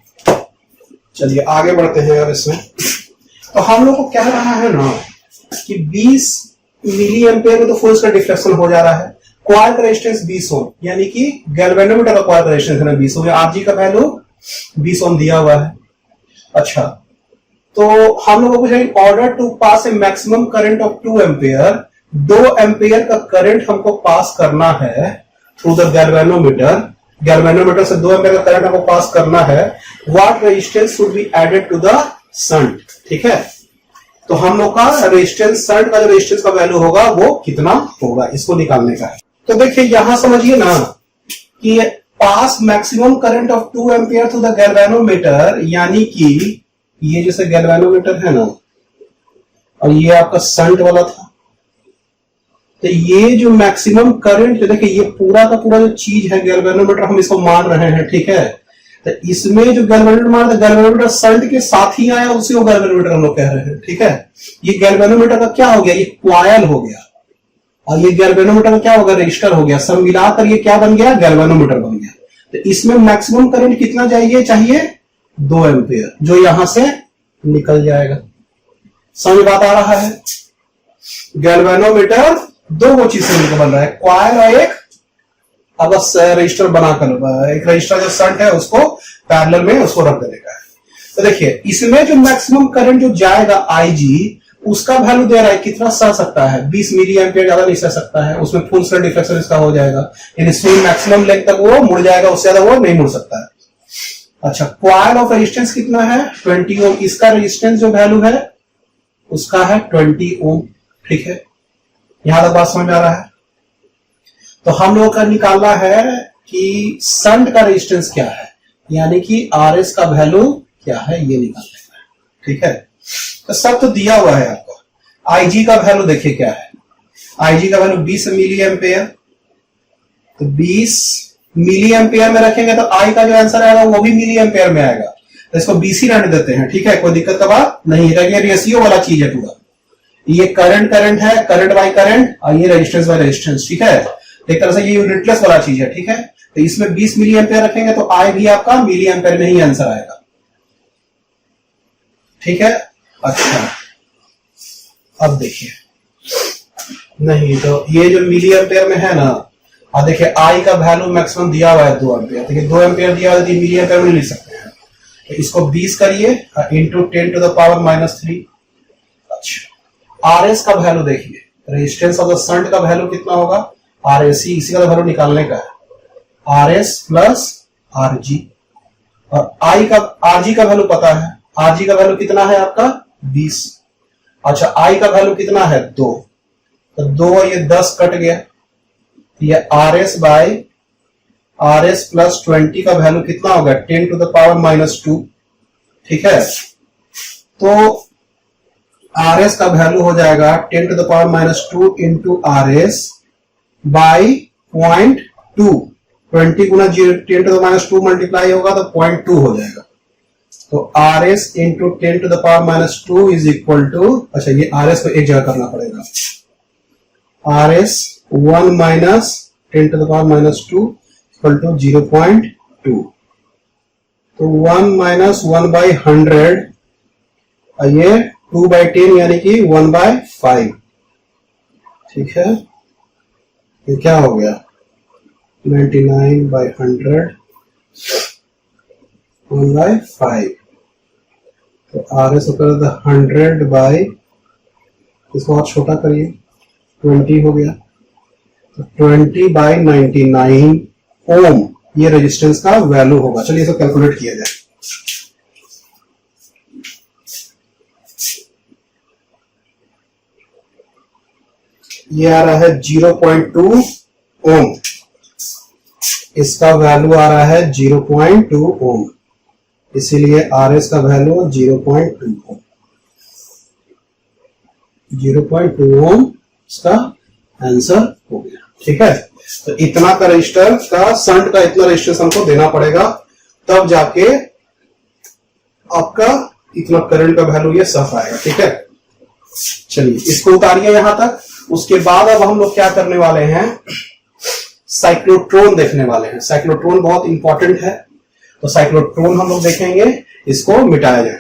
चलिए आगे बढ़ते हैं अब इसमें। तो हम लोग को कह रहा है ना कि 20 मिली एम्पेयर में तो फुल स्केल डिफ्लेक्शन हो जा रहा है, कॉइल का रेजिस्टेंस 20 ओम, यानी कि गैल्वेनोमीटर का कॉइल का रेजिस्टेंस है ना 20 ओम, आरजी का वैल्यू 20 ओम दिया हुआ है। अच्छा, तो हम लोगों को in order to pass a maximum current of 2 ampere, 2 ampere का करंट हमको पास करना है थ्रू द गैल्वेनोमीटर, गैल्वेनोमीटर से 2 एम्पेयर का करंट हमको पास करना है। What resistance should be added to the shunt, ठीक है? तो हम लोग का रेजिस्टेंस, शंट का जो रेजिस्टेंस का वैल्यू होगा वो कितना होगा, इसको निकालने का है। तो देखिए यहां समझिए ना कि pass maximum current of 2 ampere through the galvanometer, यानी कि ये जैसे गैल्वेनोमीटर है ना और ये आपका शंट वाला था, तो ये जो मैक्सिमम करंट, देखिए ये पूरा का पूरा जो चीज है गैल्वेनोमीटर हम इसको मान रहे हैं, ठीक है? तो इसमें जो गैल्वेनोमीटर मान रहे, गैल्वेनोमीटर शंट के साथ ही आया, उसी को गैल्वेनोमीटर हम लोग कह रहे हैं, ठीक है? ये गैल्वेनोमीटर का क्या हो गया, ये कॉइल हो गया, और ये गैल्वेनोमीटर का क्या हो गया, रजिस्टर हो गया, सब मिलाकर ये क्या बन गया, गैल्वेनोमीटर बन गया। तो इसमें मैक्सिमम करंट कितना चाहिए 2 एम्पियर, जो यहां से निकल जाएगा। समझ बात आ रहा है? गैल्वेनोमीटर दो चीज से मिलकर बन रहा है, कॉइल और एक रजिस्टर बनाकर, एक रजिस्टर जो शंट है उसको पैरेलल में उसको रख देने का है। तो देखिए इसमें जो मैक्सिमम करंट जो जाएगा Ig, उसका वैल्यू दे रहा है कितना सह सकता है, 20 मिली एम्पियर, ज्यादा नहीं सह सकता है, उसमें फुल स्केल डिफ्लेक्शन इसका हो जाएगा, यानी स्विंग मैक्सिमम लेंथ तक वो मुड़ जाएगा, उससे ज्यादा वो नहीं मुड़ सकता है। अच्छा, कॉइल ऑफ रेजिस्टेंस कितना है 20 ओम, इसका रेजिस्टेंस जो वैल्यू है उसका है 20 ओम, ठीक है? यहां तक बात समझ में आ रहा है? तो हम लोगों का निकालना है कि शंट का रेजिस्टेंस क्या है, यानी कि Rs का वैल्यू क्या है, ये निकालने का है, ठीक है? तो सब तो दिया हुआ है आपको। Ig का वैल्यू देखिए क्या है, Ig का वैल्यू 20 मिली एम्पेयर, तो 20 मिली एम्पेयर में रखेंगे तो I का जो आंसर आएगा वो भी मिली एम्पेयर में आएगा, तो इसको 20 ही रहने देते हैं, ठीक है? कोई दिक्कत का बात नहीं है, रेशियो वाला चीज है पूरा। ये करंट है, करंट बाई करंट, और ये रेजिस्टेंस बाई रेजिस्टेंस, ठीक है? एक तरह से ये यूनिटलेस वाला चीज है, ठीक है? तो इसमें 20 मिली एम्पेयर रखेंगे तो I भी आपका मिली एम्पेयर में ही आंसर आएगा, ठीक है? अच्छा, अब देखिए, नहीं तो ये जो मिली एम्पेयर में है ना, और देखिए I का वैल्यू मैक्सिमम दिया हुआ है 2 एम्पेयर, देखिए 2 एम्पेयर दिया हुआ है, मिली एम्पेयर में लिख सकते हैं, तो इसको 20 करिए इंटू 10 टू द पावर -3। अच्छा, Rs का वैल्यू देखिए, रेजिस्टेंस ऑफ द शंट का वैल्यू कितना होगा, Rse, इसी का वैल्यू निकालने का है, Rs प्लस Rg, और Rg का वैल्यू पता है, Rg का वैल्यू कितना है आपका 20। अच्छा, I का वैल्यू कितना है 2, तो 2 और ये 10 कट गया, ये Rs बाय Rs प्लस 20 का वैल्यू कितना होगा 10 टू द पावर -2, ठीक है? तो Rs का वैल्यू हो जाएगा 10 to the power -2 into Rs by 0.2, 20 गुना 10 टू द -2 मल्टीप्लाई होगा तो 0.2 हो जाएगा, तो Rs इंटू 10 to the power -2 is equal to, अच्छा ये Rs को एक जगह करना पड़ेगा, Rs 1 minus 10 to the power -2 equal to 0.2। तो 1 माइनस 1/100, ये 2/10 यानी कि 1/5। ठीक है, ये क्या हो गया 99/100 1/5। तो RS होकर 100 बाई, इसको और छोटा करिए 20 हो गया। तो 20/99 ओम ये रेजिस्टेंस का वैल्यू होगा। चलिए इसे कैलकुलेट किया जाए। ये आ रहा है 0.2 ओम, इसका वैल्यू आ रहा है 0.2 ओम, इसीलिए RS का वैल्यू 0.2 ओम। 0.2 ओम इसका आंसर हो गया। ठीक है, तो इतना का रजिस्टर का शंट का इतना रजिस्टेंस हमको देना पड़ेगा, तब जाके आपका इतना करंट का वैल्यू ये सब आएगा। ठीक है, चलिए इसको उतारिए यहां तक। उसके बाद अब हम लोग क्या करने वाले हैं, साइक्लोट्रॉन देखने वाले हैं। साइक्लोट्रॉन बहुत इंपॉर्टेंट है, तो साइक्लोट्रॉन हम लोग देखेंगे, इसको मिटाया जाए।